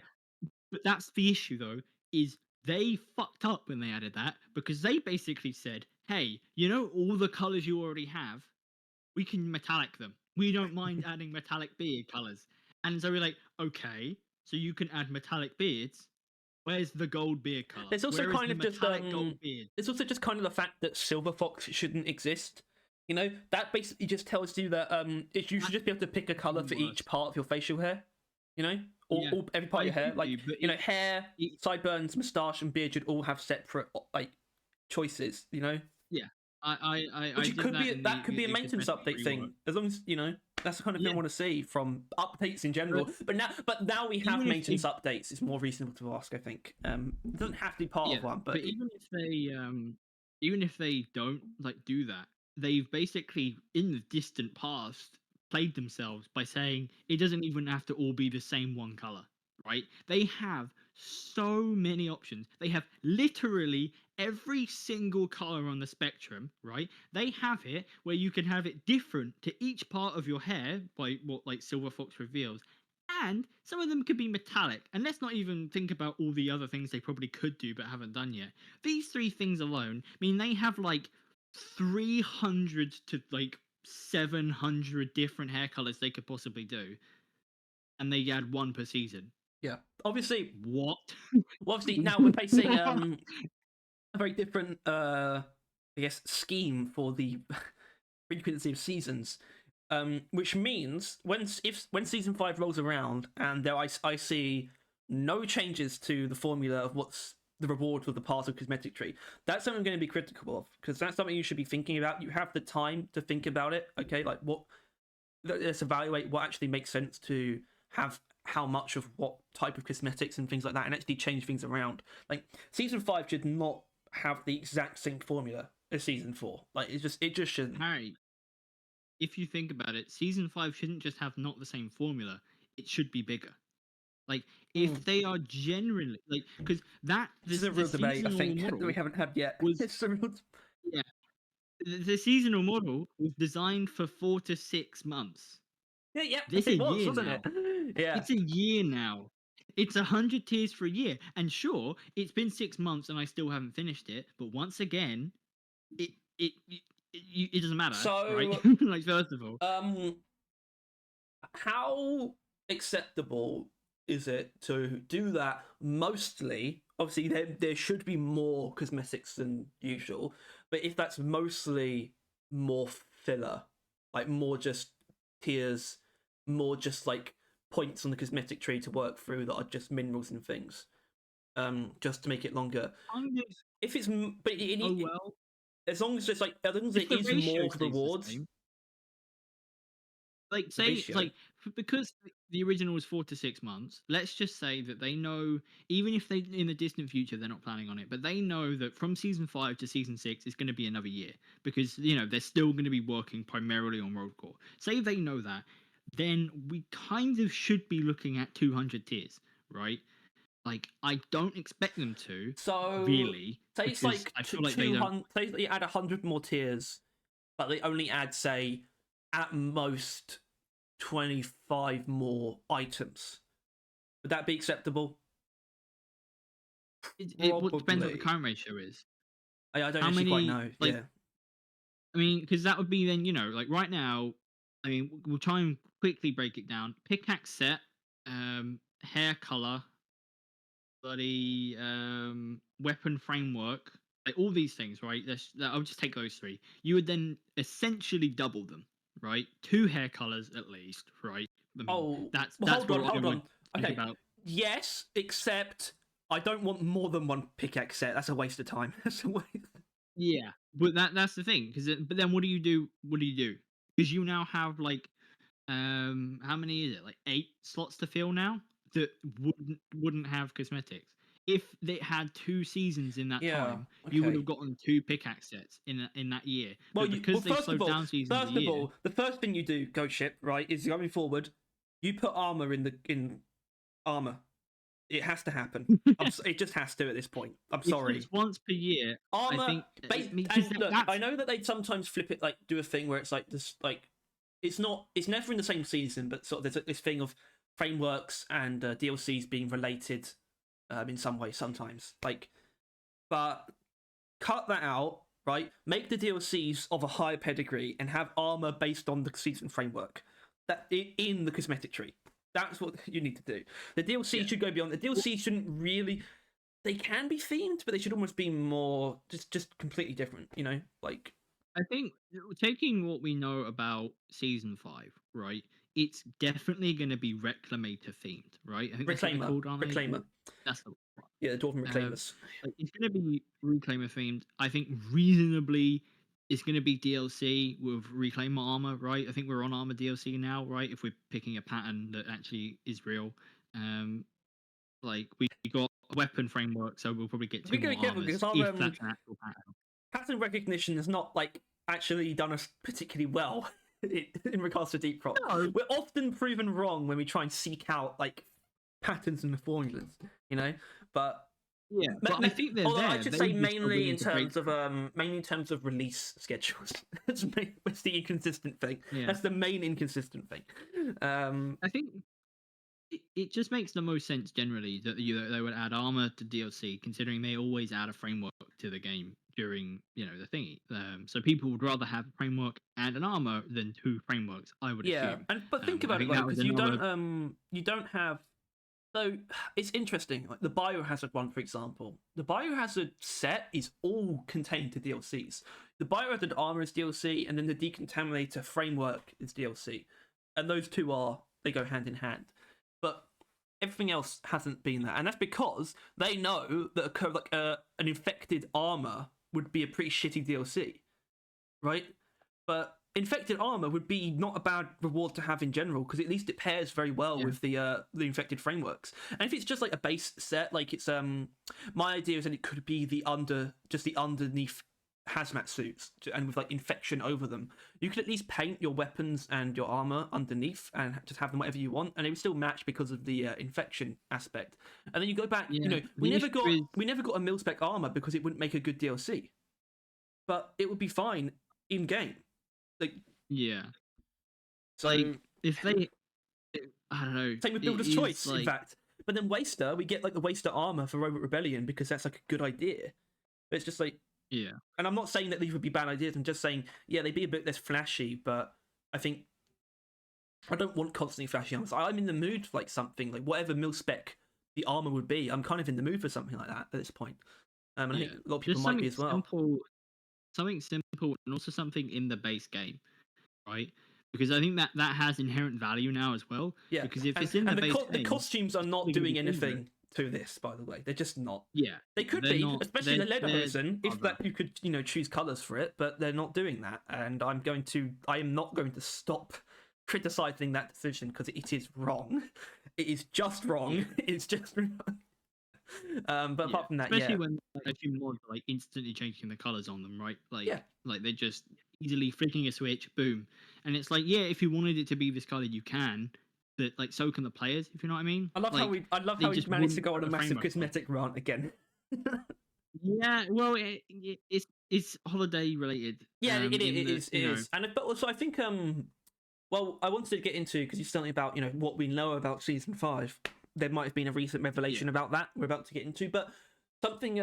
but that's the issue though, is they fucked up when they added that because they basically said, "Hey, you know all the colors you already have, we can metallic them. We don't mind adding metallic beard colors." And so we're like, "Okay, so you can add metallic beards. Where's the gold beard color? There's also Where is kind the of just metallic gold beard?" there's also just kind of the fact that silver fox shouldn't exist. You know, that basically just tells you that you should just be able to pick a color for each Worse. part of your facial hair. You know, Yeah, all every part I of your hair, like agree, but you know, hair, it, sideburns, moustache, and beard should all have separate like choices. You know, yeah, I which it did could that be in that could be a the maintenance cosmetic update rework. thing, as long as you know that's the kind of thing I Yeah, want to see from updates in but general. But now we have even if maintenance they updates. It's more reasonable to ask, I think. It doesn't have to be part Yeah, of one, but but even if they don't like do that, they've basically in the distant past played themselves by saying it doesn't even have to all be the same one color, right? They have so many options. They have literally every single color on the spectrum, right? They have it where you can have it different to each part of your hair by what like Silver Fox reveals, and some of them could be metallic. And let's not even think about all the other things they probably could do but haven't done yet. These three things alone mean they have like 300 to like 700 different hair colors they could possibly do. And they add one per season. yeah, obviously, What? obviously now we're facing What? a very different I guess scheme for the frequency of seasons. Which means when season 5 rolls around and I see no changes to the formula of what's the reward for the path of cosmetic tree, that's something I'm going to be critical of because that's something you should be thinking about. You have the time to think about it. Okay, like let's evaluate what actually makes sense to have how much of what type of cosmetics and things like that, and actually change things around. Like season 5 should not have the exact same formula as season 4. Like it just shouldn't. Harry, if you think about it, season 5 shouldn't just have not the same formula, it should be bigger. Like, Mm. if they are generally like, because that This is a the real debate, I seasonal think, that we model haven't had yet. was It's a real... yeah, the seasonal model was designed for 4 to 6 months. Yeah, yeah, This a it was, year wasn't now. it? Yeah. It's a year now. It's 100 tiers for a year. And sure, it's been 6 months and I still haven't finished it. But once again, it it it, it doesn't matter, right? So, Like first of all, how acceptable is it to do that? Mostly, obviously, there should be more cosmetics than usual, but if that's mostly more filler, like more just tiers, more just like points on the cosmetic tree to work through that are just minerals and things, just to make it longer. kind of If it's but oh well. as long as it's like as long as If it the is ratio more stays the rewards, same, like the say ratio. like because the original was 4 to 6 months, let's just say that they know, even if they in the distant future they're not planning on it, but they know that from season 5 to season 6 is going to be another year because they're still going to be working primarily on road core. Say they know that, then we kind of should be looking at 200 tiers, right? Like I don't expect them to So really say it's because like I feel like they don't. 200. Say that you add 100 more tiers, but they only add say at most 25 more items. Would that be acceptable? It depends what the Probably. current ratio is. I don't How actually quite many know. like Yeah. I mean, because that would be then, like right now, I mean, we'll try and quickly break it down. Pickaxe set, hair color, bloody weapon framework, like all these things, right? I'll just take those three. You would then essentially double them, right? Two hair colors at least, right? I mean, Oh, that's well, hold on, what I hold would on. think Okay, about. yes, except I don't want more than one pickaxe set. That's a waste of time. That's a waste. Yeah, but that's the thing. But then what do you do? What do you do? Because you now have like how many is it? Like 8 slots to fill now that wouldn't have cosmetics. If they had 2 seasons in that Yeah. time, you would Okay. have gotten 2 pickaxe sets in that year. Well, But because they first of slowed all, down seasons a year, the first thing you do, Ghost Ship, right, is going forward. You put armor in armor. It has to happen. It just has to at this point. I'm if sorry. it's once per year, I Armor, think base, because and look, that's I know that they sometimes flip it, like do a thing where it's like this, like it's not, it's never in the same season, but sort of there's this thing of frameworks and DLCs being related, in some way sometimes. Like, but cut that out, right? Make the DLCs of a higher pedigree and have armor based on the season framework that in the cosmetic tree. That's what you need to do. The DLC should go beyond. The DLC shouldn't really. They can be themed, but they should almost be more just completely different. You know, like I think taking what we know about season 5, right? It's definitely going to be Reclamator themed, right? I think that's what they're Reclaimer, called, aren't they? Reclaimer. That's the one. Yeah, the Dwarven Um, Reclaimers. like, it's going to be Reclaimer themed. I think reasonably, it's going to be DLC with Reclaimer armor, right? I think we're on armor DLC now, right? If we're picking a pattern that actually is real, like we got a weapon framework, so we'll probably get Be 2 very more careful because armors our if that's an actual pattern. pattern recognition has not like actually done us particularly well in regards to deep prop. No. We're often proven wrong when we try and seek out like patterns and formulas, you know. But Yeah, but I think they're although there. I should They say just are mainly willing in to break. terms of release schedules. That's the inconsistent thing. Yeah. That's the main inconsistent thing. I think it just makes the most sense generally that they would add armor to DLC, considering they always add a framework to the game during the thingy. So people would rather have a framework and an armor than 2 frameworks, I would yeah, assume. but think I about it think though, that was because another. you don't have. So it's interesting. Like the Biohazard one, for example, the Biohazard set is all contained to DLCs. The Biohazard armor is DLC, and then the Decontaminator framework is DLC, and those two they go hand in hand. But everything else hasn't been that, and that's because they know that an infected armor would be a pretty shitty DLC, right? But infected armor would be not a bad reward to have in general because at least it pairs very well Yeah. with the infected frameworks. And if it's just like a base set, like it's my idea is that it could be the underneath hazmat suits and with like infection over them. You could at least paint your weapons and your armor underneath and just have them whatever you want, and it would still match because of the infection aspect. And then you go back. Yeah, You know, we the never issue got is- we never got a mil spec armor because it wouldn't make a good DLC, but it would be fine in game. Like Yeah, so. like if they, I don't know. Same with it Builder's is, Choice, in like, fact. But then Waster, we get like the Waster armor for Robot Rebellion because that's like a good idea. But it's just like, yeah, and I'm not saying that these would be bad ideas. I'm just saying, yeah, they'd be a bit less flashy. But I think I don't want constantly flashy armor. So I'm in the mood for like something like whatever mil spec the armor would be. I'm kind of in the mood for something like that at this point. And I think a lot of people just might something be as well. something simple, and also something in the base game, right? Because I think that has inherent value now as well. Yeah, Because if and, it's in the base the game, costumes are not they're gonna doing be anything dangerous. to this, by the way. They're just not. Yeah, They could they're be, not- especially the they're Lederhosen, if other. that you could, choose colours for it, but they're not doing that. And I am not going to stop criticizing that decision because it is wrong. It is just wrong. It's just wrong. But apart from that, especially yeah. when a few mods are, like instantly changing the colors on them, right? Like, Yeah. like they're just easily flicking a switch, boom, and it's like, yeah, if you wanted it to be this color, you can, but like so can the players, if you know what I mean. I love like, how we they just managed to wouldn't go on put a a massive framework on. cosmetic rant again. Yeah, well, it's holiday related. Yeah, it in is. that, It is. And but also I think well, I wanted to get into because you said something about what we know about season 5. There might have been a recent revelation about that we're about to get into, but something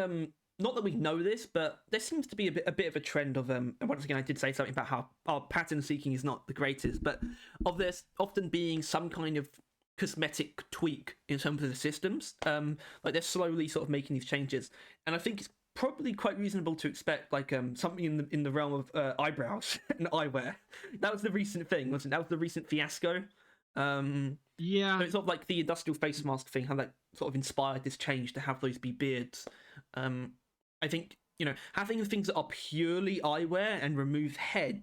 not that we know this, but there seems to be a bit of a trend of and once again I did say something about how our pattern seeking is not the greatest, but of this often being some kind of cosmetic tweak in terms of the systems. Like they're slowly sort of making these changes, and I think it's probably quite reasonable to expect like something in the realm of eyebrows and eyewear. That was the recent thing, wasn't it? That was the recent fiasco. Yeah. So it's sort of like the industrial face mask thing, how that sort of inspired this change to have those be beards. I think, having things that are purely eyewear and remove hair,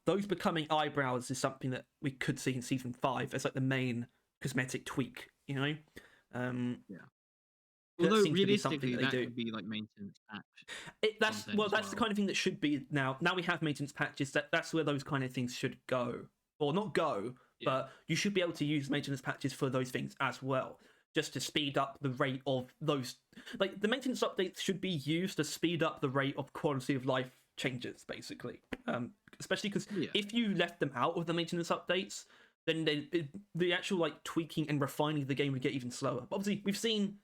those becoming eyebrows is something that we could see in season 5 as like the main cosmetic tweak. Yeah. That Although seems to be something realistically, that that they do. could be like maintenance patch That's content as that's the well. kind of thing that should be now. Now we have maintenance patches. That's where those kind of things should go, or not go, Yeah. but you should be able to use maintenance patches for those things as well, just to speed up the rate of those. Like the maintenance updates should be used to speed up the rate of quality of life changes, basically. Especially because Yeah. if you left them out of the maintenance updates, then the actual like tweaking and refining of the game would get even slower. But obviously, we've seen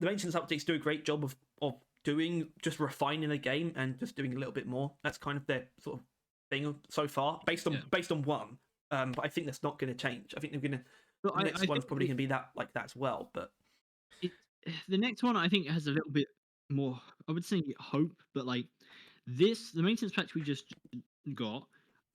the maintenance updates do a great job of doing just refining the game and just doing a little bit more. That's kind of their sort of thing so far, based on one. But I think that's not going to change. I think they're going to. But The next I one's think probably going to be that as well. But the next one I think has a little bit more, I would say, hope, but like the maintenance patch we just got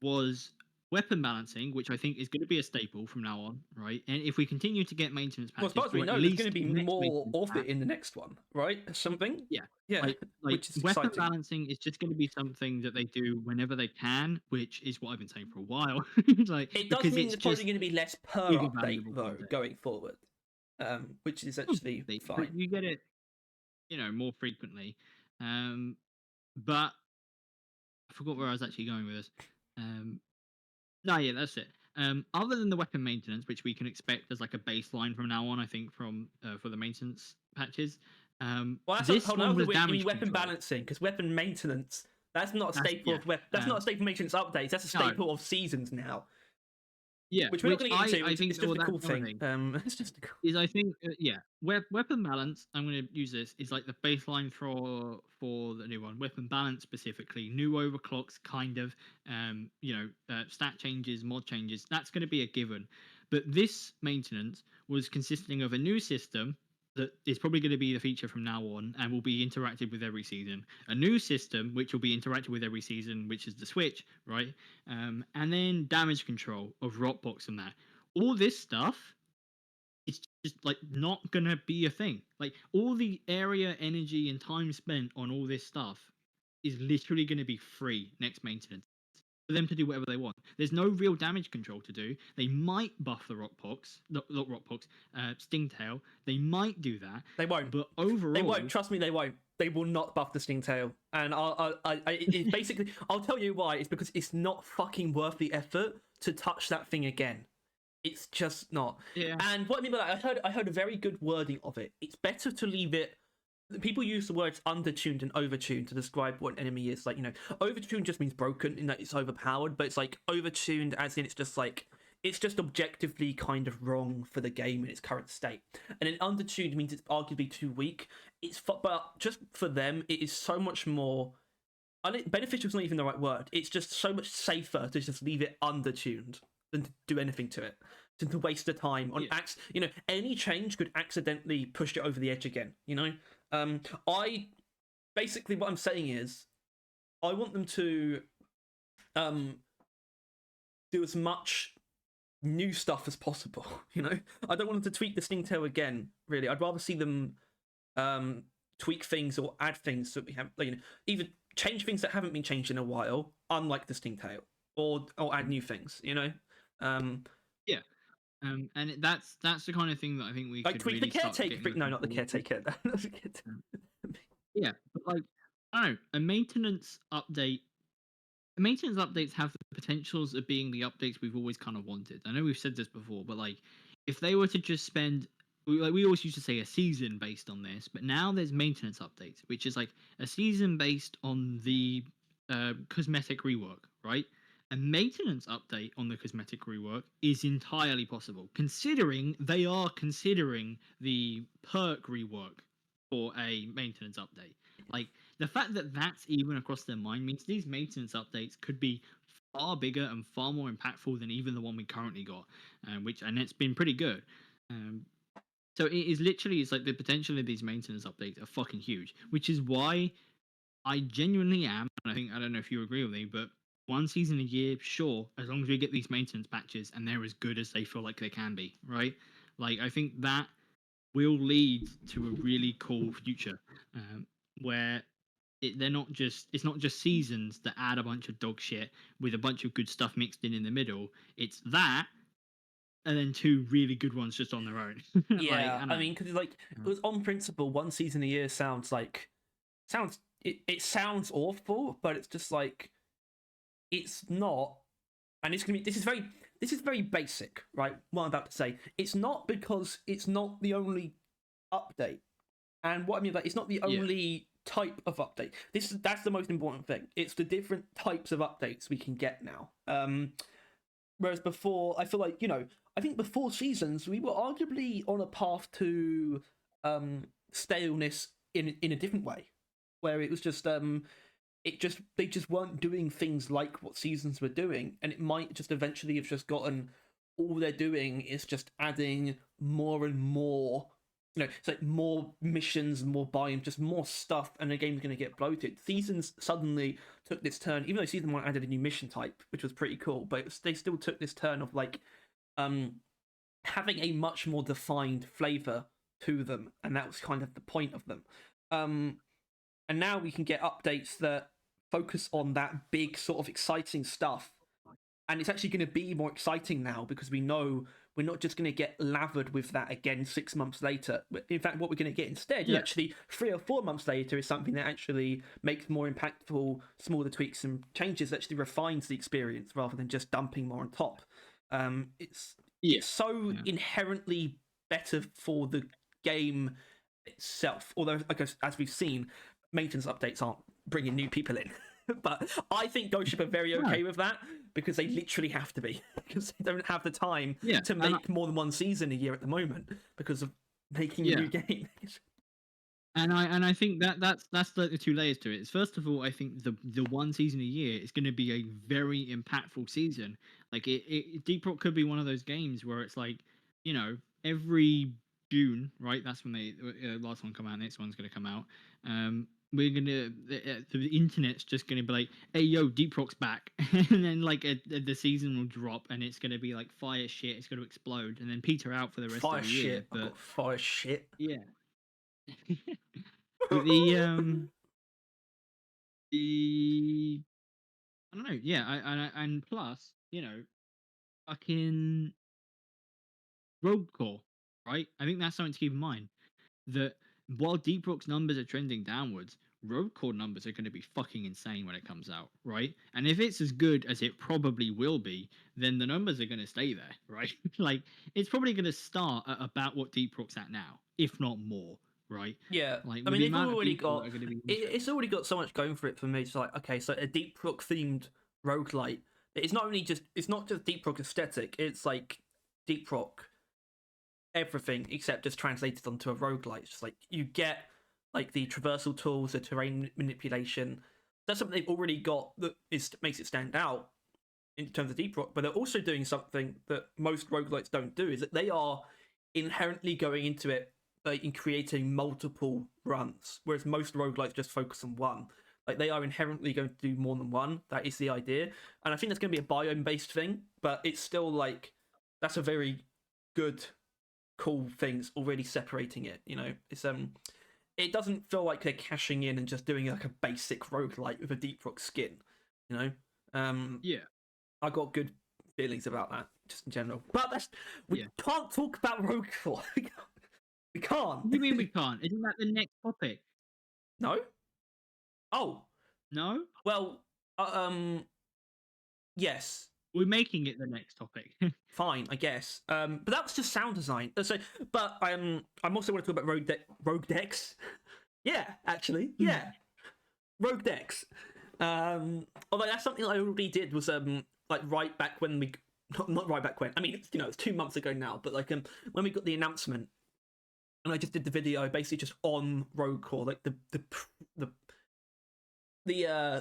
was weapon balancing, which I think is going to be a staple from now on, right? And if we continue to get maintenance well, patches, as far as we or at know, there's going least to be the next more maintenance of patch, it in the next one, right? Something. yeah, Yeah, like which is weapon exciting. balancing is just going to be something that they do whenever they can, which is what I've been saying for a while. Like, It does because mean it's there's probably just going to be less per uber update valuable though content. going forward, which is actually Probably, fine. but you get it, more frequently. But I forgot where I was actually going with this. No, yeah, that's it. Other than the weapon maintenance, which we can expect as like a baseline from now on, I think from for the maintenance patches. Well, that's This hold one on. was You damage mean weapon control. balancing? Because weapon maintenance, that's not a That's staple of That's not a staple of maintenance updates. That's a No. staple of seasons now. Yeah, Which we're not going to get into. I think It's just a cool that's another thing. It's just a cool. is I think weapon balance. I'm going to use this is like the baseline for the new one. Weapon balance specifically, new overclocks, kind of stat changes, mod changes. That's going to be a given. But this maintenance was consisting of a new system that is probably going to be the feature from now on and will be interactive with every season. A new system which will be interactive with every season, which is the Switch, right? And then damage control of Rockbox and that. All this stuff is just like not gonna be a thing. Like all the area, energy, and time spent on all this stuff is literally gonna be free next maintenance for them to do whatever they want. There's no real damage control to do. They might buff the Rockbox, not Rockbox, Stingtail. They might do that. They won't. But overall, They won't. Trust me, they won't. They will not buff the Stingtail. And it's basically, I'll tell you why. It's because it's not fucking worth the effort to touch that thing again. It's just not. Yeah. And what I mean by that, I heard a very good wording of it. It's better to leave it. People use the words undertuned and overtuned to describe what an enemy is. Like, overtuned just means broken in that it's overpowered, but it's like overtuned as in it's just objectively kind of wrong for the game in its current state. And then undertuned means it's arguably too weak. But just for them, it is so much more. Beneficial is not even the right word. It's just so much safer to just leave it undertuned than to do anything to it, than to waste the time on any change could accidentally push it over the edge again. I basically what I'm saying is, I want them to do as much new stuff as possible. I don't want them to tweak the Stingtail again. Really, I'd rather see them tweak things or add things that we have, either change things that haven't been changed in a while, unlike the Stingtail, or add new things. Yeah. And that's the kind of thing that I think we could tweak really the caretaker. No, not the forward to. caretaker. Yeah, but like I don't know, a maintenance update. Maintenance updates have the potentials of being the updates we've always kind of wanted. I know we've said this before, but like if they were to just spend, we always used to say a season based on this, but now there's maintenance updates, which is like a season based on the cosmetic rework, right? A maintenance update on the cosmetic rework is entirely possible, considering they are considering the perk rework for a maintenance update. Like the fact that that's even across their mind means these maintenance updates could be far bigger and far more impactful than even the one we currently got, and it's been pretty good. Um, so it is literally, it's like the potential of these maintenance updates are fucking huge, which is why I genuinely am. And I don't know if you agree with me, but one season a year, sure, as long as we get these maintenance patches and they're as good as they feel like they can be, right? Like I think that will lead to a really cool future, where they're not just it's not just seasons that add a bunch of dog shit with a bunch of good stuff mixed in the middle. It's that, and then two really good ones just on their own. Like Yeah, I I know. mean, because like it was on principle, one season a year sounds it sounds awful, but it's just like it's not, and it's gonna be this is very basic, right? What I'm about to say, it's not because it's not the only update, and what I mean by it's not the Yeah. only type of update. That's the most important thing. It's the different types of updates we can get now. Whereas before, I feel like I think before seasons we were arguably on a path to staleness in a different way, where it was just they just weren't doing things like what seasons were doing, and it might just eventually have just gotten all they're doing is just adding more and more. It's like more missions, more buy-in, just more stuff, and the game's going to get bloated. Seasons suddenly took this turn, even though season one added a new mission type, which was pretty cool, but they still took this turn of like having a much more defined flavor to them, and that was kind of the point of them. And now we can get updates that focus on that big sort of exciting stuff, and it's actually going to be more exciting now because we know we're not just going to get lathered with that again 6 months later. In fact, what we're going to get instead is Yeah. actually 3 or 4 months later is something that actually makes more impactful, smaller tweaks and changes that actually refines the experience rather than just dumping more on top. It's so inherently better for the game itself. Although, I guess, as we've seen, maintenance updates aren't bringing new people in. But I think Ghost Ship are very okay with that because they literally have to be because they don't have the time to make more than one season a year at the moment because of making a new game. And I think that's like the two layers to it. Is first of all, I think the one season a year is going to be a very impactful season. Like Deep Rock could be one of those games where it's like, every June, right? That's when they last one come out. Next one's going to come out. We're gonna the internet's just gonna be like, hey yo, Deep Rock's back, and then like the season will drop and it's gonna be like fire shit. It's gonna explode and then peter out for the rest of the year. But I've got fire shit. Yeah. But the I don't know. Yeah, and plus, fucking Rogue Core, right? I think that's something to keep in mind. That while Deep Rock's numbers are trending downwards, Rogue Core numbers are going to be fucking insane when it comes out, right? And if it's as good as it probably will be, then the numbers are going to stay there, right? Like it's probably going to start at about what Deep Rock's at now, if not more, right? Yeah, Like I mean, they've already got it's already got so much going for it for me. It's like, okay, so a Deep Rock themed roguelite. It's not just Deep Rock aesthetic. It's like Deep Rock everything except just translated onto a roguelite. It's just like you get like the traversal tools, the terrain manipulation. That's something they've already got that makes it stand out in terms of Deep Rock. But they're also doing something that most roguelites don't do, is that they are inherently going into it in creating multiple runs, whereas most roguelites just focus on one. Like they are inherently going to do more than one. That is the idea, and I think that's going to be a biome-based thing. But it's still like that's a very good, cool things already separating it. It's it doesn't feel like they're cashing in and just doing like a basic roguelite with a Deep Rock skin. Yeah, I got good feelings about that just in general. But we can't talk about Rogue Core. We can't. What do you mean we can't? Isn't that the next topic? No. Oh. No. Well. Yes. We're making it the next topic. Fine, I guess. But that was just sound design. But I'm also want to talk about Rogue Decks. Yeah, actually, yeah. Rogue Decks. Although that's something I already did was like right back when we not right back when. I mean, it's 2 months ago now. But like when we got the announcement. And I just did the video basically just on Rogue Core, like the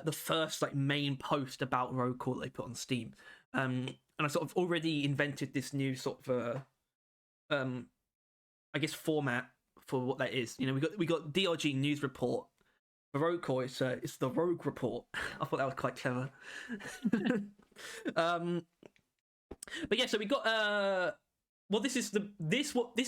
the first like main post about roll call they put on Steam, and I sort of already invented this new sort of I guess format for what that is. You know, we got DRG news report. The roll call it's the rogue report. I thought that was quite clever. um, but yeah, so we got well, this is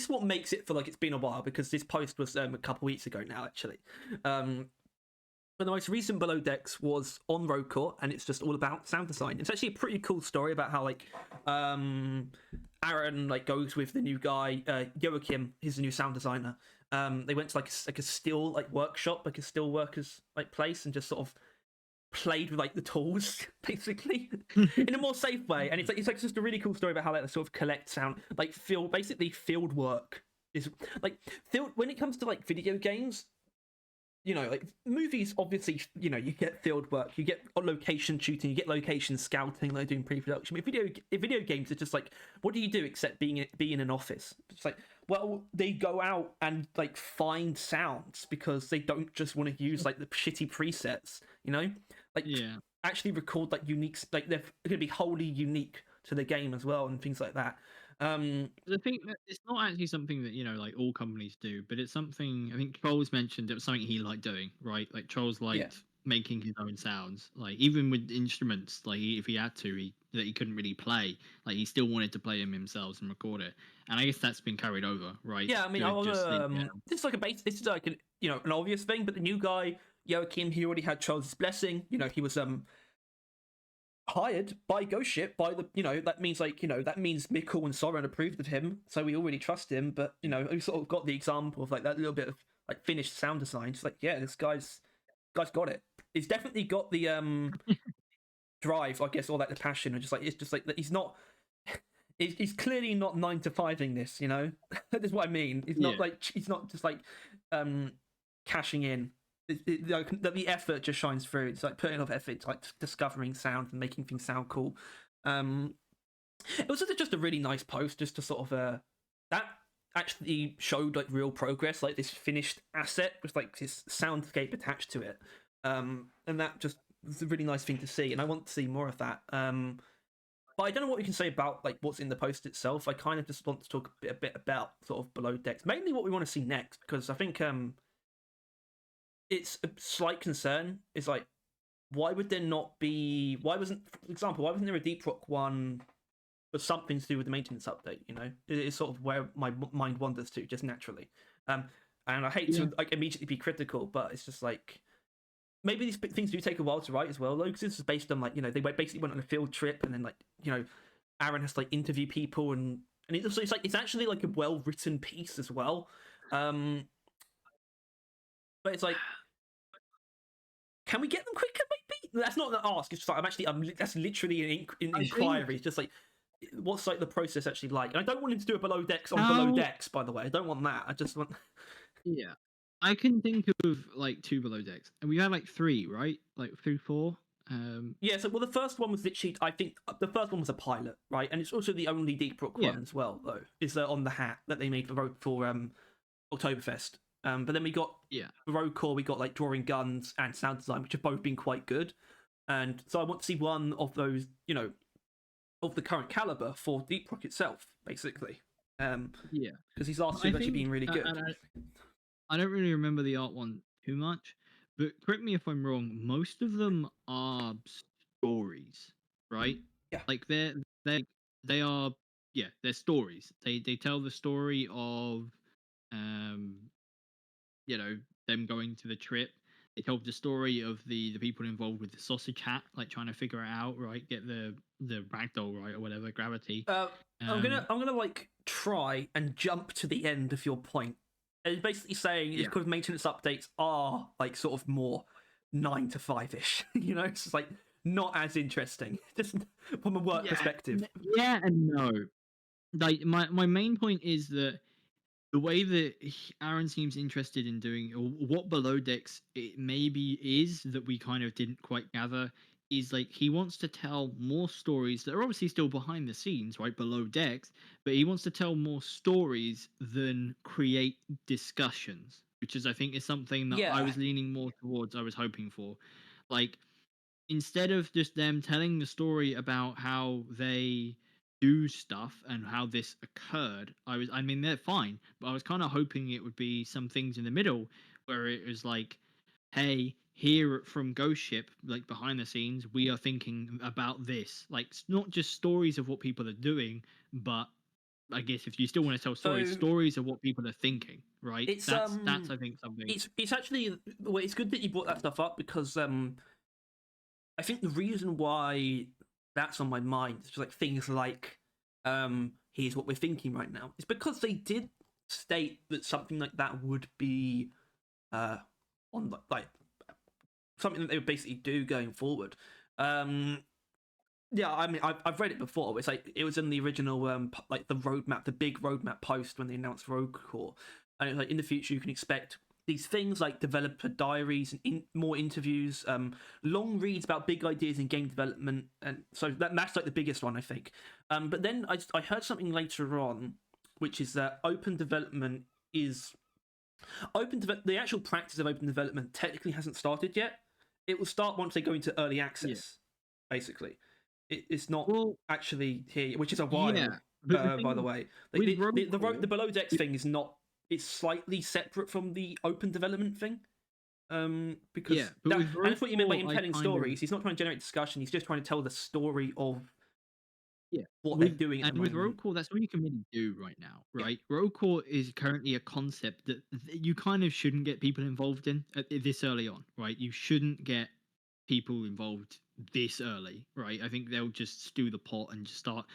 what makes it feel like it's been a while, because this post was a couple weeks ago now, actually. But the most recent Below Decks was on Road Court, and it's just all about sound design. It's actually a pretty cool story about how like Aaron like goes with the new guy Joachim, he's the new sound designer. They went to like a still like workshop, like a still workers like place, and just sort of played with like the tools basically in a more safe way. And it's like just a really cool story about how like they sort of collect sound, like field work is like when it comes to like video games. You know, like movies, obviously, you know, you get field work, you get location shooting, you get location scouting, like doing pre-production. But video games are just like, what do you do except be in an office? It's like, well, they go out and like find sounds because they don't just want to use like the shitty presets, you know, like actually record like unique, like they're going to be wholly unique to the game as well, and things like that. The thing that it's not actually something that, you know, like all companies do, but it's something I think Trolls mentioned it was something he liked doing, right? Like Trolls liked making his own sounds, like even with instruments, like if he had to, that he couldn't really play, like he still wanted to play them himself and record it. And I guess that's been carried over, right? Yeah, I mean, this is like this is like an obvious thing, but the new guy Joachim, he already had Charles' blessing. You know, he was hired by Ghost Ship by the, you know, that means like, you know, that means Mikkel and Soren approved of him, so we already trust him. But you know, we sort of got the example of like that little bit of like finished sound design. It's like, yeah, this guy's got it. He's definitely got the drive, I guess, or like the passion, or just like it's just like that he's not. He's clearly not 9-to-5ing this, you know. That's what I mean. He's not like he's not just like cashing in. The effort just shines through. It's like putting off effort, like discovering sound and making things sound cool. It was just a really nice post, just to sort of that actually showed like real progress, like this finished asset with like this soundscape attached to it, and that just was a really nice thing to see, and I want to see more of that. But I don't know what we can say about like what's in the post itself. I kind of just want to talk a bit about sort of Below Decks, mainly what we want to see next, because I think it's a slight concern. Is like, why would there not be? Why wasn't, for example, why wasn't there a Deep Rock one with something to do with the maintenance update? You know, it is sort of where my mind wanders to just naturally. And I hate to like immediately be critical, but it's just like maybe these things do take a while to write as well, though, because this is based on like, you know, they basically went on a field trip, and then like, you know, Aaron has to like interview people, and it's like it's actually like a well written piece as well. But it's like, can we get them quicker? Maybe that's not an ask. It's just like that's literally an inquiry. It's just like, what's like the process actually like? And I don't want him to do a Below Decks on Below Decks, by the way. I don't want that. I just want. Yeah, I can think of like 2 Below Decks, and we had like 3, right? Like 3, 4. Yeah, so well, the first one was literally, I think the first one was a pilot, right? And it's also the only Deep Brook one as well, though. Is on the hat that they made for Oktoberfest. But then we got Road Core, we got like drawing guns and sound design, which have both been quite good. And so I want to see one of those, you know, of the current caliber for Deep Rock itself, basically. Because these last two have actually been really good. I don't really remember the art one too much, but correct me if I'm wrong. Most of them are stories, right? Yeah. Like they are they're stories. They tell the story of you know, them going to the trip. They tell the story of the people involved with the sausage hat, like trying to figure it out, right? Get the ragdoll right or whatever, gravity. I'm gonna like try and jump to the end of your point. It's basically saying it's because maintenance updates are like sort of more 9-to-5ish. You know, it's just like not as interesting, just from a work perspective. Yeah and no. Like my main point is that the way that Aaron seems interested in doing, or what Below Decks it maybe is that we kind of didn't quite gather, is like he wants to tell more stories that are obviously still behind the scenes, right, Below Decks, but he wants to tell more stories than create discussions, which is, I think, is something that I was leaning more towards, I was hoping for. like instead of just them telling the story about how they do stuff and how this occurred, I mean, they're fine, but I was kind of hoping it would be some things in the middle where it was like, hey, here from Ghost Ship, like behind the scenes, we are thinking about this. Like, it's not just stories of what people are doing, but I guess if you still want to tell stories, So stories of what people are thinking, right? it's That's I think something. it's actually, well, it's good that you brought that stuff up, because I think the reason why that's on my mind is just like things like here's what we're thinking right now, is because they did state that something like that would be on like something that they would basically do going forward. Yeah, I mean, I've read it before. It's like it was in the original like the roadmap, the big roadmap post when they announced Rogue Core, and it's like in the future you can expect these things like developer diaries and more interviews, long reads about big ideas in game development, and so that's like the biggest one, I think. But then I heard something later on, which is that the actual practice of open development technically hasn't started yet. It will start once they go into early access, basically. It's not Well, actually here, which is a while. yeah, but the By the thing way, with the Rogue below decks thing is not. It's slightly separate from the open development thing. yeah, Because but that, with and that's what you meant by him I telling kind of stories. He's not trying to generate discussion. He's just trying to tell the story of yeah. what they're With doing at the with moment. Rogue Core, that's all you can really do right now, Yeah. right? Rogue Core is currently a concept that you kind of shouldn't get people involved in this early on, right? You shouldn't get people involved this early, right? I think they'll just stew the pot and just start.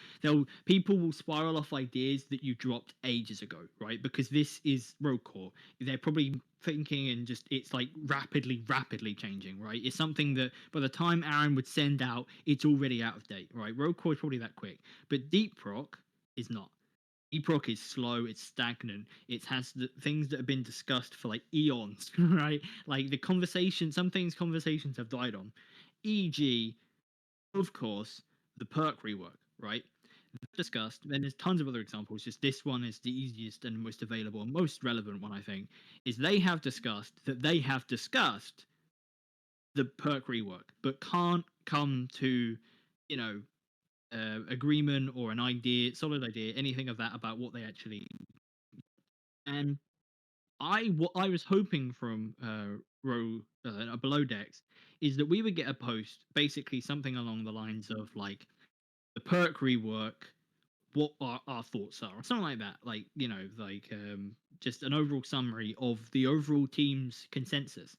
People will spiral off ideas that you dropped ages ago, right? Because this is Rogue Core. They're probably thinking and just it's like rapidly changing, right? It's something that by the time Aaron would send out, it's already out of date, right? Rogue Core is probably that quick, but Deep Rock is not. Deep Rock is slow, it's stagnant, it has the things that have been discussed for like eons, right? Like the conversation, some things conversations have died on, e.g., of course, the perk rework, right? Discussed. Then there's tons of other examples. Just this one is the easiest and most available and most relevant one, I think. Is they have discussed the perk rework, but can't come to, you know, agreement or an idea, solid idea, anything of that about what they actually. And what I was hoping from below decks is that we would get a post, basically something along the lines of like the perk rework, what our thoughts are, or something like that. Like just an overall summary of the overall team's consensus,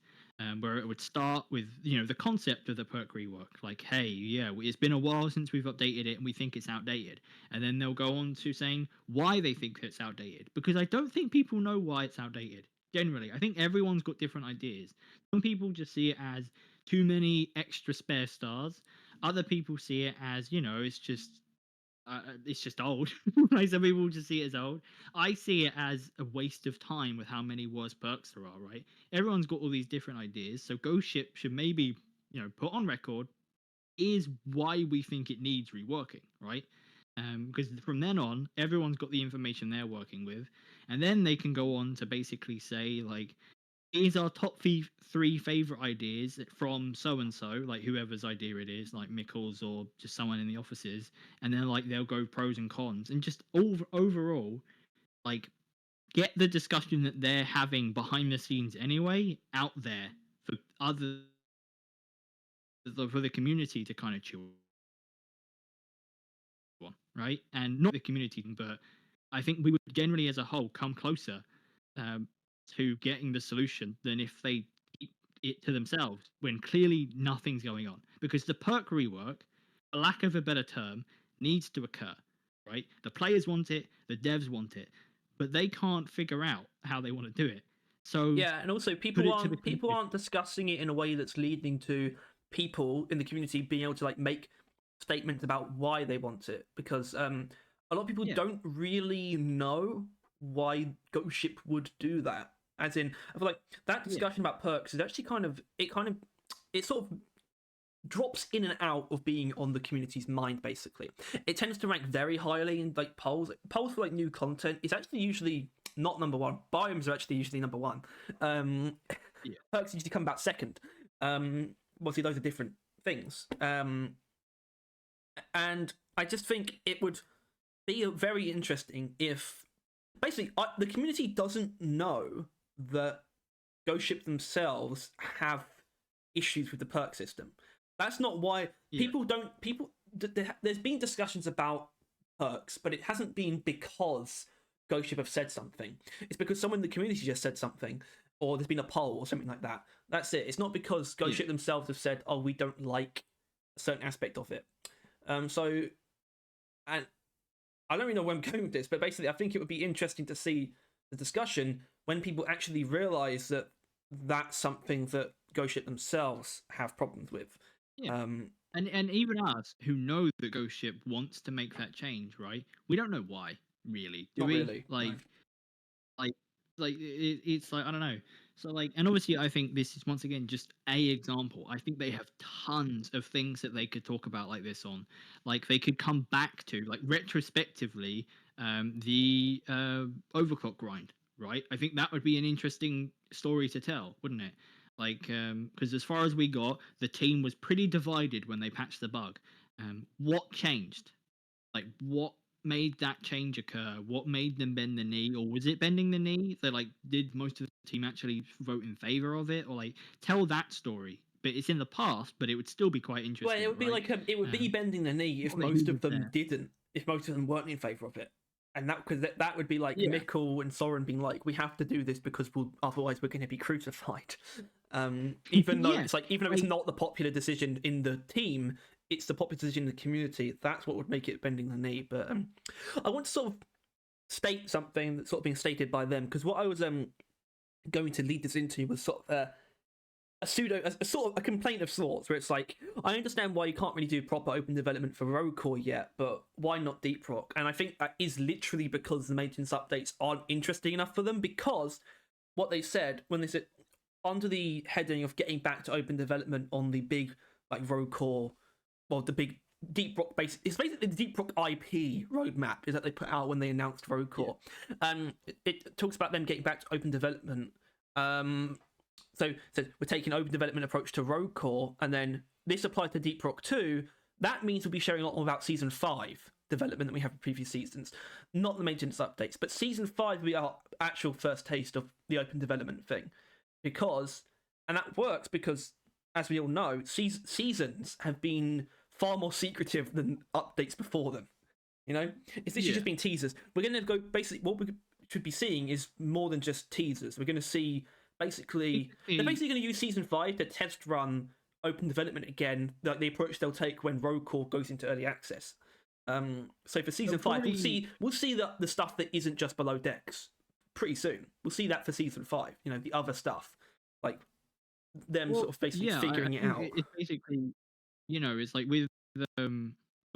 where it would start with the concept of the perk rework, like hey, yeah, it's been a while since we've updated it and we think it's outdated, and then they'll go on to saying why they think it's outdated, because I don't think people know why it's outdated. Generally, I think everyone's got different ideas. Some people just see it as too many extra spare stars. Other people see it as it's just old. Like some people just see it as old. I see it as a waste of time with how many worse perks there are. Right? Everyone's got all these different ideas, so Ghost Ship should maybe put on record is why we think it needs reworking, right? Because from then on, everyone's got the information they're working with, and then they can go on to basically say like, these are top three favorite ideas from so and so, like whoever's idea it is, like Mickles or just someone in the offices, and then like they'll go pros and cons, and just overall, like get the discussion that they're having behind the scenes anyway out there for for the community to kind of chew on, right? And not the community, but I think we would generally, as a whole, come closer um, to getting the solution than if they keep it to themselves when clearly nothing's going on. Because the perk rework, for lack of a better term, needs to occur, right? The players want it, the devs want it, but they can't figure out how they want to do it. So Yeah, and also put it to the people community. aren't discussing it in a way that's leading to people in the community being able to like make statements about why they want it, because a lot of people Yeah, don't really know why Ghost Ship would do that. As in, I feel like that yeah, discussion about perks is actually it sort of drops in and out of being on the community's mind. Basically, it tends to rank very highly in like polls. Polls for like new content is actually usually not number one. Biomes are actually usually number one. yeah, Perks usually come about second. obviously those are different things. And I just think it would be very interesting if basically the community doesn't know that ghost ships themselves have issues with the perk system. That's not why people don't. There's been discussions about perks, but it hasn't been because ghost ship have said something. It's because someone in the community just said something, or there's been a poll or something like that. That's it. It's not because ghost ship themselves have said, "Oh, we don't like a certain aspect of it." So, and I don't really know where I'm going with this, but basically, I think it would be interesting to see the discussion when people actually realise that that's something that Ghost Ship themselves have problems with. Yeah. And even us who know that Ghost Ship wants to make that change, right? We don't know why, really. Do Not we? really, no. It's like, I don't know. So like, and obviously I think this is once again just a example. I think they have tons of things that they could talk about like this on. Like they could come back to like retrospectively the overclock grind, right? I think that would be an interesting story to tell, wouldn't it? Like because as far as we got, the team was pretty divided when they patched the bug. What changed? Like what made that change occur? What made them bend the knee, or was it bending the knee? That like did most of the team actually vote in favor of it, or like tell that story? But it's in the past, but it would still be quite interesting. Well, it would be like it would be bending the knee if most of them didn't, if most of them weren't in favor of it, and that because that would be like Mikkel and Soren being like, we have to do this because otherwise we're going to be crucified. Even though it's like even though it's not the popular decision in the team, it's the popular decision in the community. That's what would make it bending the knee. But I want to sort of state something that's sort of being stated by them, because what I was going to lead this into was sort of a complaint of sorts, where it's like, I understand why you can't really do proper open development for Rogue Core yet, but why not Deep Rock? And I think that is literally because the maintenance updates aren't interesting enough for them, because what they said when they said under the heading of getting back to open development on the big like Rogue Core, well, the big Deep Rock base, it's basically the Deep Rock IP roadmap is that they put out when they announced Rogue Core. It talks about them getting back to open development. So we're taking an open development approach to Rogue Core, and then this applies to Deep Rock 2. That means we'll be sharing a lot more about Season 5 development than we have in previous seasons. Not the maintenance updates, but Season 5 will be our actual first taste of the open development thing. And that works because, as we all know, seasons have been far more secretive than updates before them. You know, it's literally just been teasers. We're going to go basically what we should be seeing is more than just teasers. We're going to see they're basically going to use Season 5 to test run open development again, like the approach they'll take when Rogue Core goes into early access. So for Season 5, we'll see the stuff that isn't just below decks pretty soon. We'll see that for Season 5. You know, the other stuff, like them sort of basically figuring it out. It's basically, you know, it's like with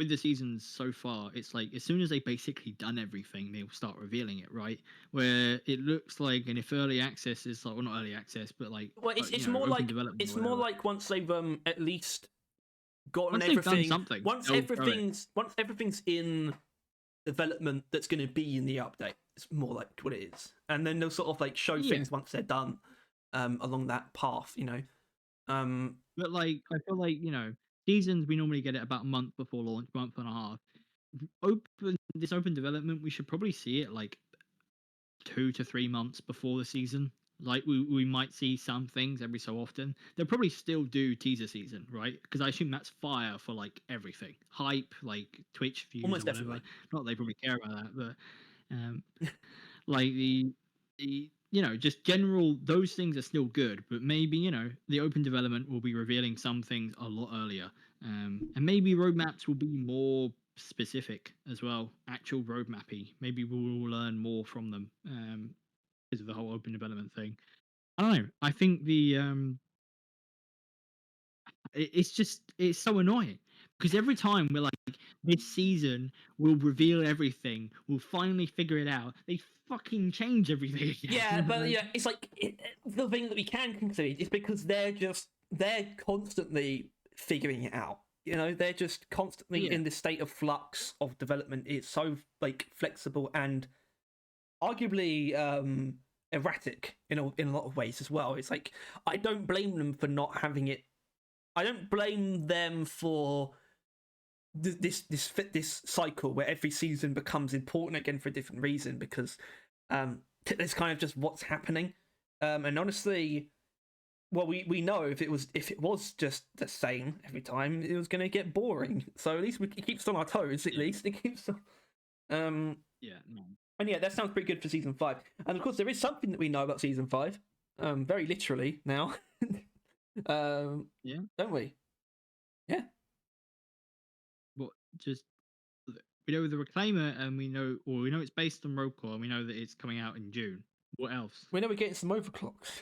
the seasons so far, it's like as soon as they basically done everything, they'll start revealing it, right? Where it looks like, and if early access is like, well, not early access, but like, well, it's more like once they've at least gotten everything. Once everything's in development that's going to be in the update, it's more like what it is, and then they'll sort of like show things once they're done along that path, you know. But like, I feel like, you know, seasons we normally get it about a month before launch, month and a half. Open development, we should probably see it like 2 to 3 months before the season. Like we might see some things every so often. They'll probably still do teaser season, right? Because I assume that's fire for like everything, hype, like Twitch views, almost or whatever. Definitely. Not that they probably care about that, but like the you know, just general, those things are still good, but maybe, you know, the open development will be revealing some things a lot earlier, and maybe roadmaps will be more specific as well, actual roadmappy. Maybe we'll learn more from them because of the whole open development thing. I don't know. I think it's so annoying because every time we're like, this season we'll reveal everything, we'll finally figure it out, they fucking change everything again. Yeah, but it's like the thing that we can concede is because they're constantly figuring it out. You know, they're just constantly in this state of flux of development. It's so like flexible and arguably erratic in a lot of ways as well. It's like I don't blame them for not having it I don't blame them for this cycle where every season becomes important again for a different reason, because it's kind of just what's happening. And honestly, well, we know if it was just the same every time, it was going to get boring. So at least it keeps us on our toes. At least it keeps. Yeah, no. And yeah, that sounds pretty good for season 5. And of course, there is something that we know about season 5. Very literally now. Yeah. Don't we? Yeah. What just we know the Reclaimer, and we know it's based on roll call, and we know that it's coming out in June. What else? We know we're getting some overclocks.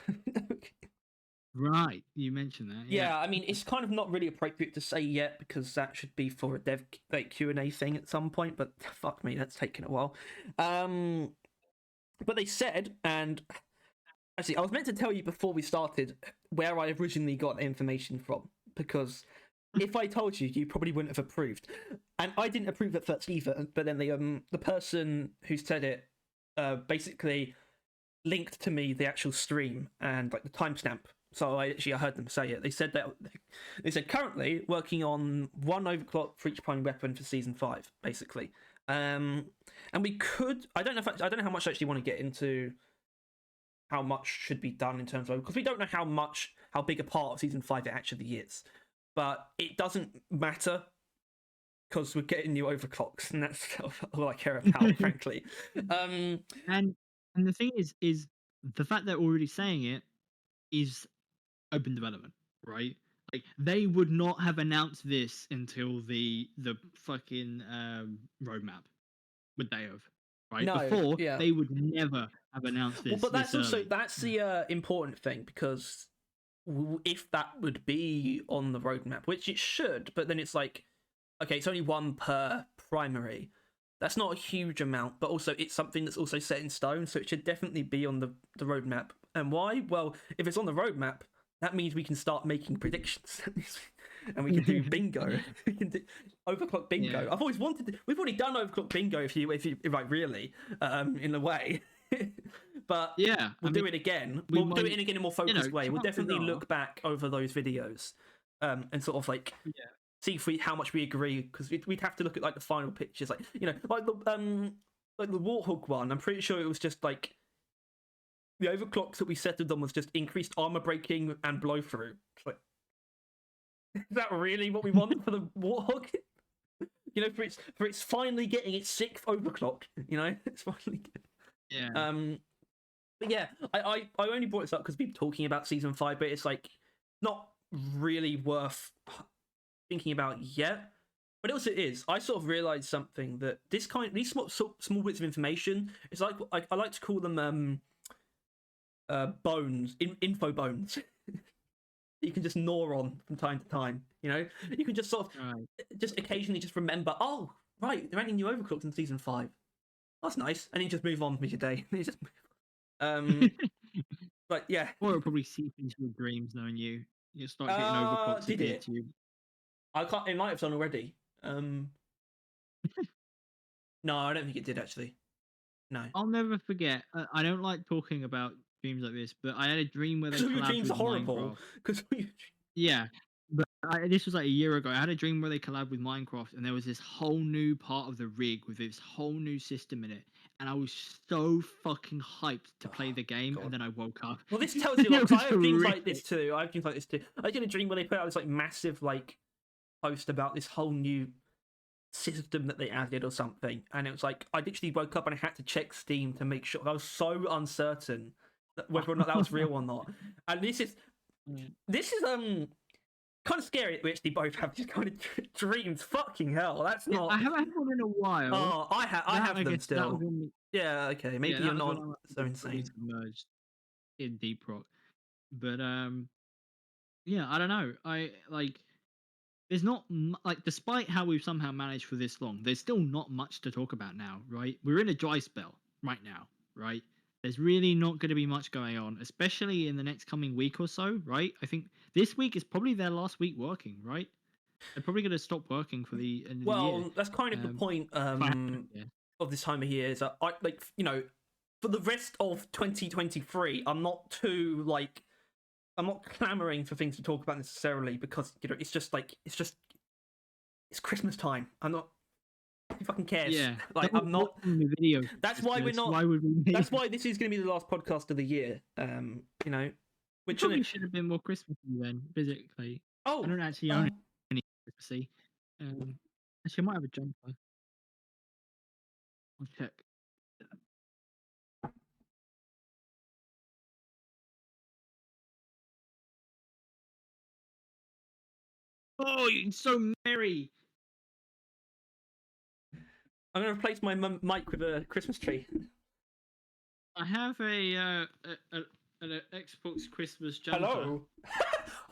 Right, you mentioned that. Yeah, I mean, it's kind of not really appropriate to say yet because that should be for a dev Q&A thing at some point. But fuck me, that's taken a while. But they said, and actually, I was meant to tell you before we started where I originally got the information from, because if I told you, you probably wouldn't have approved, and I didn't approve at first either. But then the person who said it basically linked to me the actual stream and like the timestamp. So I heard them say it. They said currently working on 1 overclock for each primary weapon for season 5, basically. And we could. I don't know how much I actually want to get into how much should be done in terms of, because we don't know how big a part of season 5 it actually is. But it doesn't matter because we're getting new overclocks, and that's all I care about, frankly. And the thing is the fact they're already saying it is open development, right? Like they would not have announced this until the fucking roadmap, would they have? Right? No, Before yeah. they would never have announced this. Well, but that's this early. that's the important thing, because if that would be on the roadmap, which it should, but then it's like, okay, it's only 1 per primary. That's not a huge amount, but also it's something that's also set in stone, so it should definitely be on the roadmap. And why? Well, if it's on the roadmap, that means we can start making predictions. And we can do bingo. We can do overclock bingo. Yeah. I've always wanted to, we've already done overclock bingo if you like really, in a way. But yeah, we'll do it again. We'll do it in a more focused way. We'll definitely look back over those videos, and sort of like see if how much we agree, because we'd have to look at like the final pictures, like like the Warthog one. I'm pretty sure it was just like the overclocks that we settled on was just increased armor breaking and blow through. It's like, is that really what we want for the Warthog? For it's finally getting its 6th overclock. It's finally. Yeah. But yeah, I only brought this up because we've been talking about season 5, but it's like not really worth thinking about yet. But also it is. I sort of realized something, that these small bits of information, it's like I like to call them bones, info bones. You can just gnaw on from time to time. You can just sort of just occasionally just remember, oh right, they're adding new overclocks in season 5. That's nice, and then just move on with your day. But yeah, or it'll probably seep into your dreams, knowing you start getting overclocks. Did it? I can't. It might have done already. No, I don't think it did actually. No. I'll never forget. I don't like talking about dreams like this, but I had a dream where they collabed your dreams with are horrible. Because yeah, but this was like a year ago. I had a dream where they collabed with Minecraft, and there was this whole new part of the rig with this whole new system in it, and I was so fucking hyped to play the game. God. And then I woke up. Well, this tells you. Because I have dreams like this too. I did a dream where they put out this like massive like post about this whole new system that they added or something, and it was like I literally woke up and I had to check Steam to make sure. I was so uncertain that whether or not that was real or not. And this is kind of scary that we actually both have these kind of dreams. Fucking hell, that's not. I haven't had one in a while. Oh, I have them still. Yeah, okay, maybe you're not so insane. Merged in Deep Rock, but yeah, I don't know. I like. There's not like, despite how we've somehow managed for this long, there's still not much to talk about now, right? We're in a dry spell right now, right? There's really not going to be much going on, especially in the next coming week or so, right? I think this week is probably their last week working, right? They're probably going to stop working for the end of the year. Well, that's kind of the point of this time of year, is that I for the rest of 2023, I'm not too like I'm not clamoring for things to talk about necessarily because it's just it's Christmas time. I'm not. Who fucking cares? Yeah, Like I'm not. The video. That's why we're not. Why would we? Make... That's why this is going to be the last podcast of the year. Which probably should have been more Christmassy then, physically. Oh, I don't actually own any Christmassy. Actually, I might have a jumper. I'll check. Oh, you're so merry. I'm going to replace my mic with a Christmas tree. I have an Xbox Christmas jumper. Hello.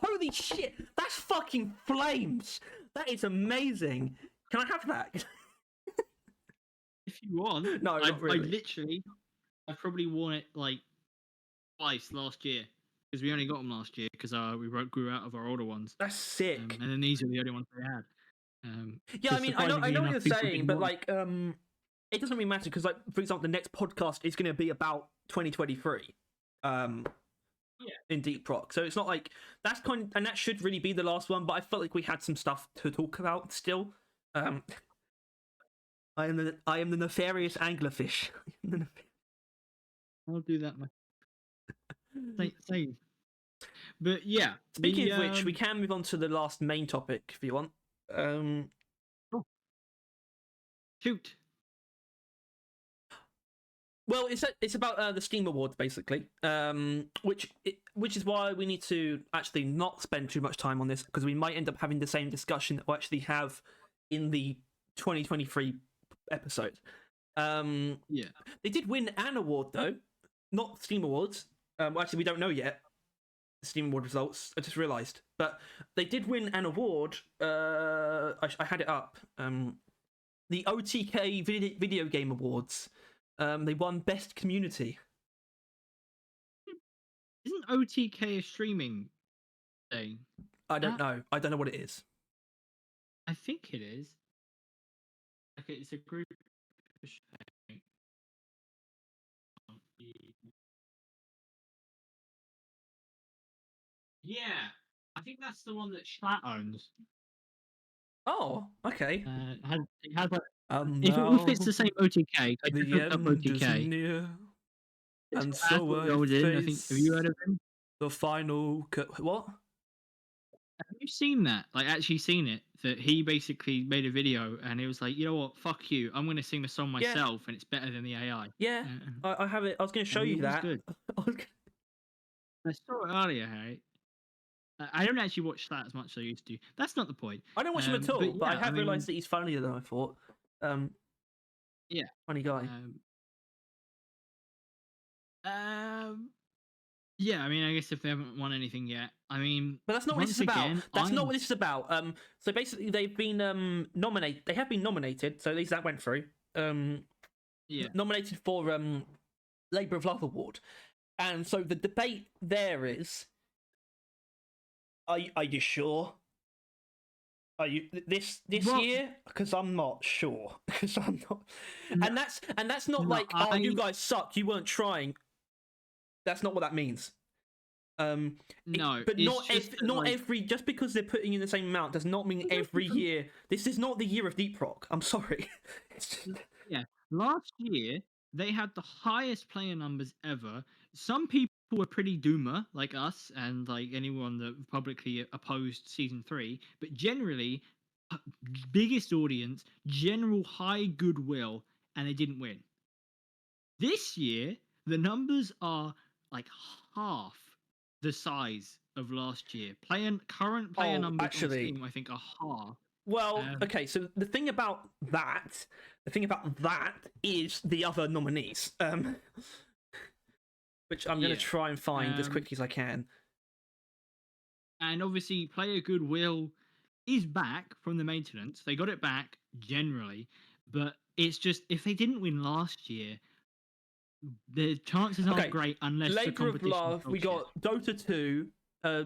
Holy shit! That's fucking flames. That is amazing. Can I have that? If you want. No, not really. I probably worn it like twice last year because we only got them last year because we grew out of our older ones. That's sick. And then these are the only ones they had. Yeah, I mean, I know what you're saying, but like, it doesn't really matter because, like, for example, the next podcast is going to be about 2023. In Deep Rock, so it's not like that's and that should really be the last one. But I felt like we had some stuff to talk about still. I am the nefarious anglerfish. I'll do that. Same. But yeah. Speaking of which, we can move on to the last main topic if you want. Shoot. Well, it's about the Steam Awards basically, which is why we need to actually not spend too much time on this because we might end up having the same discussion that we'll actually have in the 2023 episode. Yeah, they did win an award though, not Steam Awards. Well, actually, we don't know yet the Steam Award results. I just realised, but they did win an award. I had it up. The OTK Video Game Awards. They won Best Community. Isn't OTK a streaming thing? I don't know. I don't know what it is. I think it is. Okay, it's a group. Yeah, I think that's the one that Schlatt owns. Oh, okay. It has if it's the same OTK, I just looked up OTK. Near, and so I think, have you heard of him? The final what? Have you seen that? Like, actually seen it? That he basically made a video and he was like, you know what? Fuck you. I'm going to sing the song myself, and it's better than the AI. Yeah, I have it. I was going to show you that. Good. I saw it earlier, Harry. I don't actually watch that as much as I used to. That's not the point. I don't watch him at all, but I have realised that he's funnier than I thought. Yeah, funny guy. Yeah, I mean, I guess if they haven't won anything yet, I mean, but that's not what this is about. That's not what this is about. So basically, they've been nominated. They have been nominated. So at least that went through. Nominated for Labour of Love Award, and so the debate there is. Are you sure? Are you this year? Because I'm not sure. Because I'm not, and that's not like you guys suck. You weren't trying. That's not what that means. No, but not every. Just because they're putting in the same amount does not mean every year. This is not the year of Deep Rock. I'm sorry. Yeah, last year they had the highest player numbers ever. Some people were pretty doomer, like us, and like anyone that publicly opposed season 3. But generally, biggest audience, general high goodwill, and they didn't win. This year, the numbers are like half the size of last year. Current player numbers on Steam, I think, are half. Well, okay, so the thing about that is the other nominees, which I'm going to try and find as quickly as I can. And obviously, player goodwill is back from the maintenance. They got it back generally, but it's just if they didn't win last year, the chances aren't great unless the competition. Labour of Love, we got Dota 2,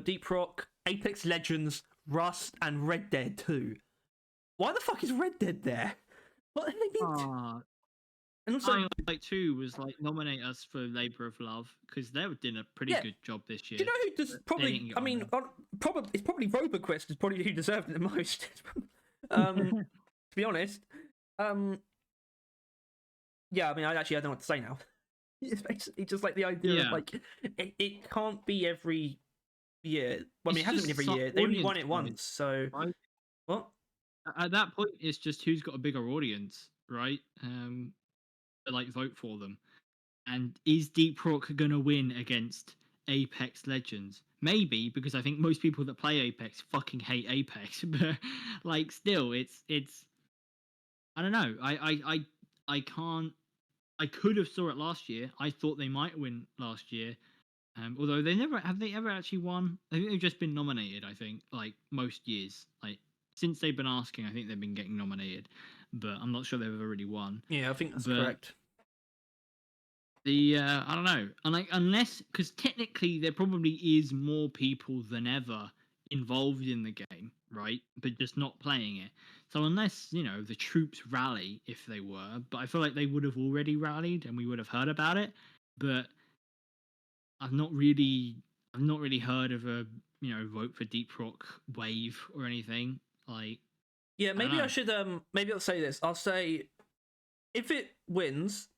Deep Rock, Apex Legends, Rust, and Red Dead 2. Why the fuck is Red Dead there? What have they been? And also, Dying Light 2 was like nominate us for Labor of Love because they did a pretty yeah. good job this Do year. you know who does but they probably? didn't get I mean, on probably it's probably RoboQuest is probably who deserved it the most. there. To be honest, um, yeah. I mean, I don't know what to say now. It's basically just like the idea of Yeah, like it can't be every year. Well, I mean, it it's hasn't been just every year. They only won audience it wise, once, so right? what? At that point, it's just who's got a bigger audience, right? To like vote for them. And is Deep Rock gonna win against Apex Legends? Maybe, because I think most people that play Apex fucking hate Apex. But like, still, it's I don't know. I can't. I could have saw it last year. I thought they might win last year. Although they never have they ever actually won. I think they've just been nominated. I think like most years, like since they've been asking, I think they've been getting nominated, but I'm not sure they've ever really won. Yeah, I think that's But correct. the I don't know, and like unless because technically there probably is more people than ever involved in the game, right? But just not playing it. So unless the troops rally, if they were, but I feel like they would have already rallied and we would have heard about it. But I've not really, I've not really heard of a vote for Deep Rock wave or anything. Like Yeah, I don't maybe I know. should maybe I'll say this. I'll say if it wins,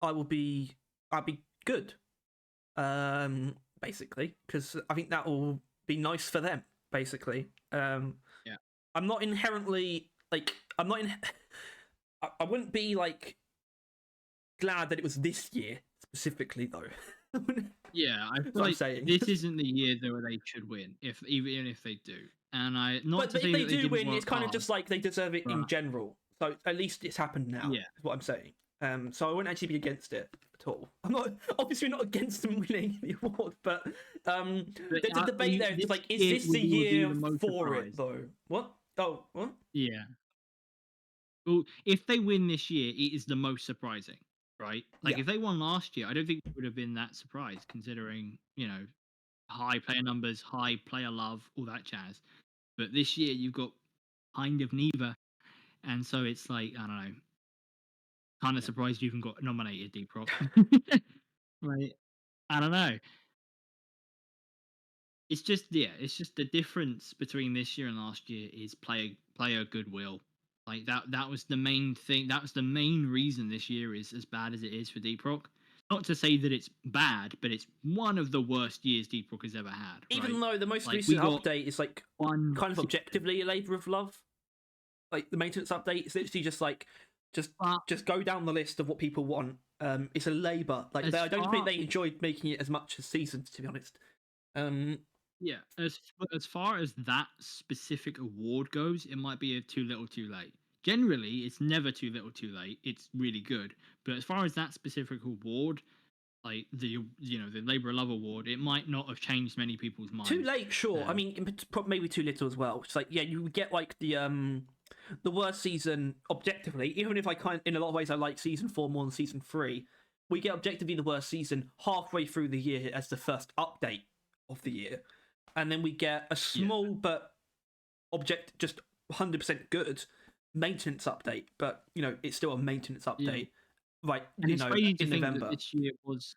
I will be I'll be good. Basically, because I think that will be nice for them. Basically, Yeah. I'm not inherently like I'm not in. I wouldn't be like glad that it was this year specifically though. Yeah, I feel What I'm like saying. this isn't the year that they should win, if even if they do. And I not But to if say they that they do didn't win, work it's kind of hard, just like they deserve it in but general. So at least it's happened now. yeah, Is what I'm saying. So I wouldn't actually be against it at all. I'm not obviously not against them winning the award, but but there's a debate there. It's this like, is year this the will be year the most for it surprise. though? What? Oh, what? Yeah. Well, if they win this year, it is the most surprising, right? Like Yeah. if they won last year, I don't think it would have been that surprised, considering high player numbers, high player love, all that jazz. But this year you've got kind of neither, and so it's like I don't know, kind of Yeah. surprised you even got nominated, Deep Rock. Like I don't know. It's just the difference between this year and last year is player goodwill. Like that was the main thing. That was the main reason this year is as bad as it is for Deep Rock. Not to say that it's bad, but it's one of the worst years Deep Rock has ever had. Even Right? though the most Like we recent got update is like one kind of season, objectively a labor of love. Like the maintenance update is literally just like just but just go down the list of what people want. It's a labor. Like as I don't think far they enjoyed making it as much as seasons, to be honest. Um, yeah, as far as that specific award goes, it might be a too little, too late. Generally, it's never too little, too late. It's really good. But as far as that specific award, like the Labour of Love Award, it might not have changed many people's Too minds. late, sure. I Um, mean, maybe too little as well. It's like yeah, you would get like the worst season objectively. Even if in a lot of ways I like season 4 more than season 3, we get objectively the worst season halfway through the year as the first update of the year, and then we get a yeah, small but just 100% good maintenance update. But it's still a maintenance yeah, update, right? and it's crazy to In think that November. this year was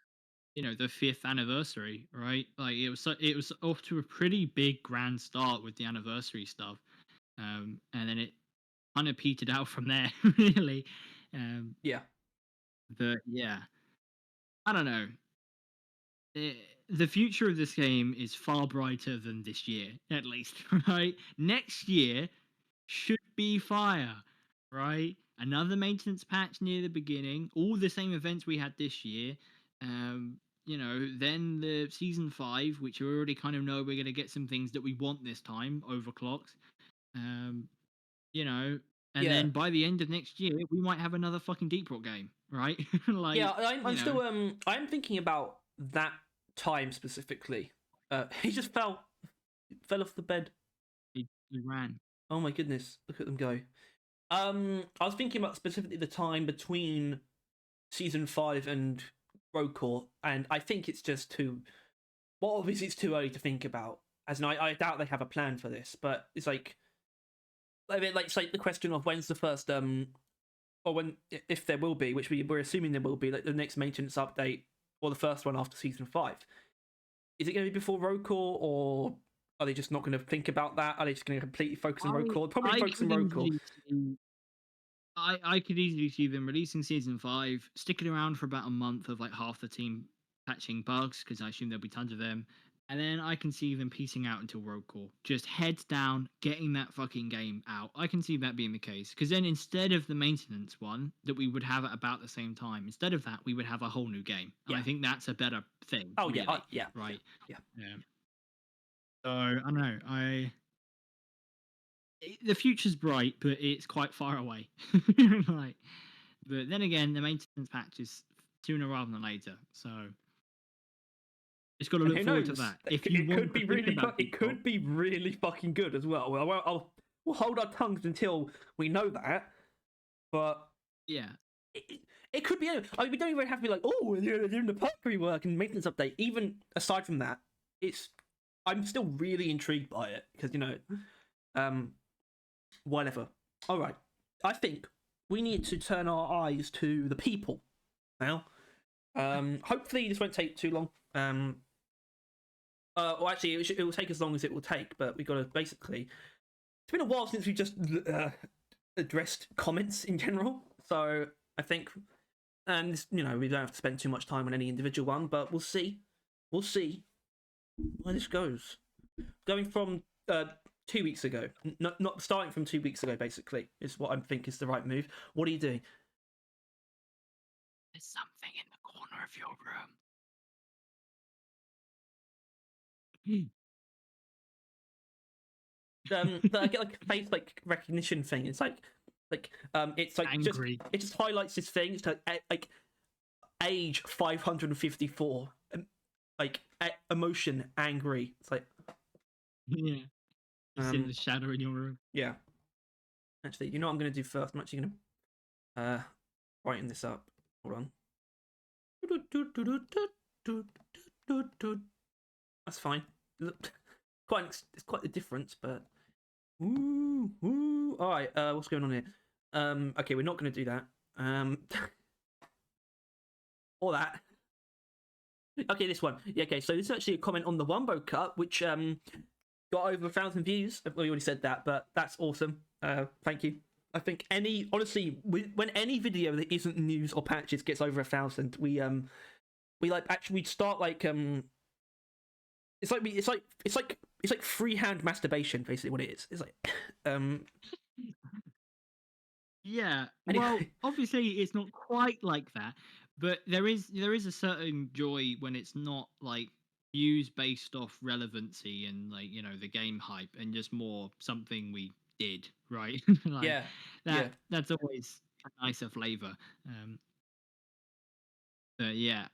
the fifth anniversary, right? Like it was off to a pretty big grand start with the anniversary stuff, and then it kind of petered out from there, really. Um, Yeah, but yeah, I don't know. The future of this game is far brighter than this year, at least, right? Next year should be fire, right? Another maintenance patch near the beginning, all the same events we had this year. Then the season 5, which we already kind of know we're going to get some things that we want this time, overclocks. Um, you know, and yeah. then by the end of next year, we might have another fucking Deep Rock game, right? Yeah, Like, I'm still I'm thinking about that time specifically. He just fell off the bed. he ran. Oh my goodness, look at them go. I was thinking about specifically the time between season 5 and Rocore, and I think it's just too. Well, obviously it's too early to think about. As in, I doubt they have a plan for this, but it's like, I mean, like it's like the question of when's the first or when if there will be, which we're assuming there will be, like the next maintenance update or the first one after season 5. Is it going to be before roll call, or are they just not going to think about that? Are they just going to completely focus on roll call? Probably focus on roll call. I could easily see them releasing season 5, sticking around for about a month of like half the team patching bugs, because I assume there'll be tons of them, and then I can see them piecing out until roll call. Just heads down, getting that fucking game out. I can see that being the case, because then instead of the maintenance one that we would have at about the same time, instead of that we would have a whole new game. And I think that's a better thing. Oh really, yeah, right. Yeah. So I don't know. The future's bright, but it's quite far away. Like, but then again, the maintenance patch is sooner rather than later, so it's got to look forward to that. It could be really fucking good as well. We'll hold our tongues until we know that, but yeah, it could be. I mean, we don't even have to be like, oh, they're doing the park rework and maintenance update. Even aside from that, I'm still really intrigued by it because whatever. All right, I think we need to turn our eyes to the people now. Hopefully this won't take too long. Well, actually, it will take as long as it will take, but we got to basically. It's been a while since we just addressed comments in general, so I think, and we don't have to spend too much time on any individual one, but we'll see where this goes. Going from 2 weeks ago, not starting from 2 weeks ago, basically, is what I think is the right move. What are you doing? There's something in the corner of your room. I get like a face like recognition thing. It's like Angry. it just highlights this thing. It's like age 554, like emotion angry. It's like Yeah, just in the shadow in your room. Yeah. Actually, you know what I'm going to do first? I'm actually going to writing this up. Hold on. That's fine. It's quite the difference, but all right. What's going on here? Okay, we're not going to do that. Or that. Okay, this one. Yeah, okay, so this is actually a comment on the Wumbo Cut, which got over 1,000 views. We already said that, but that's awesome. Thank you. I think honestly, when any video that isn't news or patches gets over 1,000, we like actually start like it's like freehand masturbation, basically what it is. It's like Yeah. Anyway. Well, obviously it's not quite like that, but there is a certain joy when it's not like views based off relevancy and like the game hype and just more something we did, right? Like, that's always a nicer flavor. Yeah.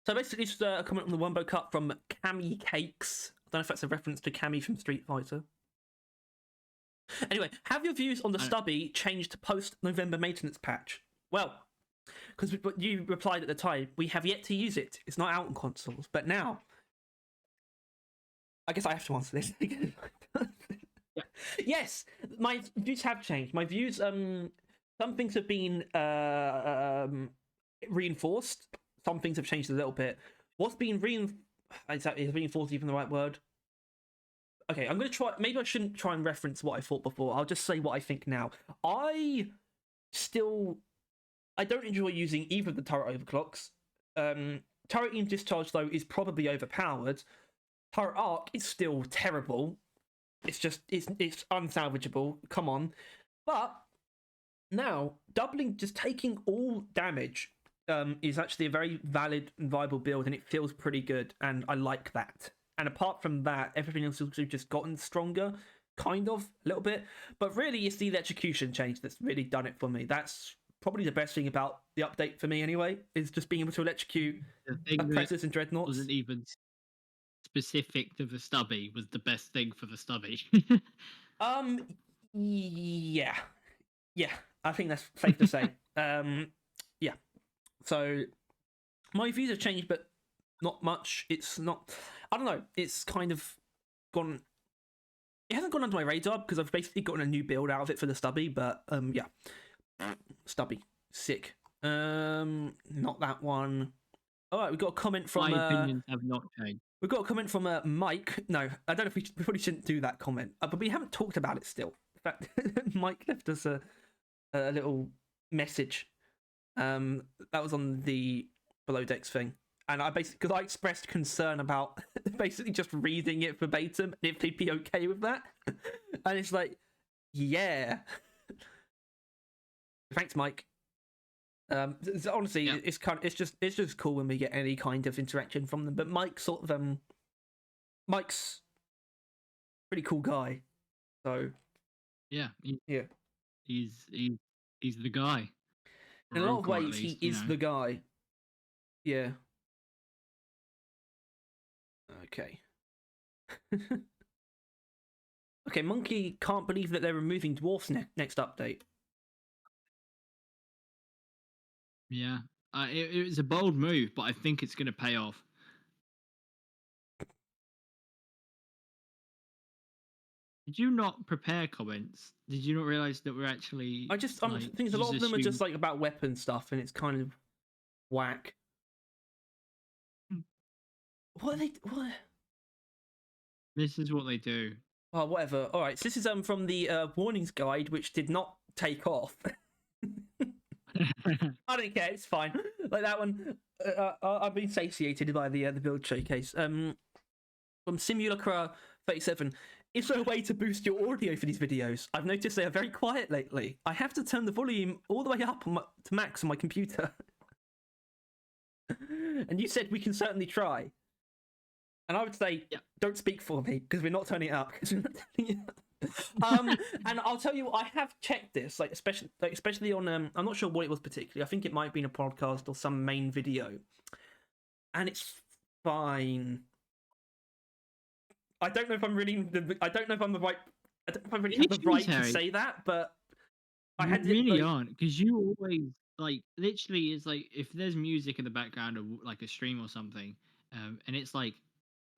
So basically, just a comment on the Wumbo Cut from Cammy Cakes. I don't know if that's a reference to Cammy from Street Fighter. Anyway, have your views on the stubby changed post-November maintenance patch? Well, because you replied at the time, we have yet to use it. It's not out on consoles, but now, I guess I have to answer this. Yeah. Yes, my views have changed. My views, some things have been reinforced. Some things have changed a little bit. What's been is reinforced even the right word? Okay, I'm going to try. Maybe I shouldn't try and reference what I thought before. I'll just say what I think now. I don't enjoy using either of the turret overclocks. Turret Aim Discharge, though, is probably overpowered. Turret Arc is still terrible. It's unsalvageable. Come on. But now, just taking all damage is actually a very valid and viable build, and it feels pretty good, and I like that. And apart from that, everything else has just gotten stronger, kind of, a little bit. But really, it's the electrocution change that's really done it for me. That's probably the best thing about the update for me, anyway, is just being able to electrocute Oppressors and Dreadnoughts. Wasn't even specific to the stubby, was the best thing for the stubby. Yeah, I think that's safe to say. Yeah. So my views have changed, but not much. It's not. I don't know. It's kind of gone. It hasn't gone under my radar because I've basically gotten a new build out of it for the stubby. But yeah. Stubby. Sick. Not that one. All right, we got a comment from. My opinions have not changed. We've got a comment from Mike. No, I don't know if we probably shouldn't do that comment, but we haven't talked about it still. In fact, Mike left us a little message. That was on the Below Decks thing, and I basically, because I expressed concern about basically just reading it verbatim, if they'd be okay with that, and it's like, yeah. Thanks, Mike. Honestly, Yeah. it's just cool when we get any kind of interaction from them. But Mike's Mike's a pretty cool guy, so Yeah, yeah. he's the guy. In a lot of Roquan, at ways, he least, is the guy. Yeah. Okay. Okay, Monkey can't believe that they're removing dwarfs next update. Yeah, it was a bold move, but I think it's going to pay off. Did you not prepare comments? Did you not realize that we're actually? I'm like, thinking a lot of them are just like about weapon stuff, and it's kind of whack. What are they? What? This is what they do. Oh, whatever. All right. So this is from the warnings guide, which did not take off. I don't care. It's fine. Like that one. I've been satiated by the build showcase. From Simulacra 37. Is there a way to boost your audio for these videos? I've noticed they are very quiet lately. I have to turn the volume all the way up to max on my computer. And you said we can certainly try. And I would say, yeah. Don't speak for me, because we're not turning it up. And I'll tell you, I have checked this, especially on I'm not sure what it was particularly. I think it might have been a podcast or some main video, and it's fine. I don't know if I'm really. I don't know if I'm the right. I don't know if I really have the right to say that, but I had really aren't, because you always literally is like if there's music in the background of like a stream or something, and it's like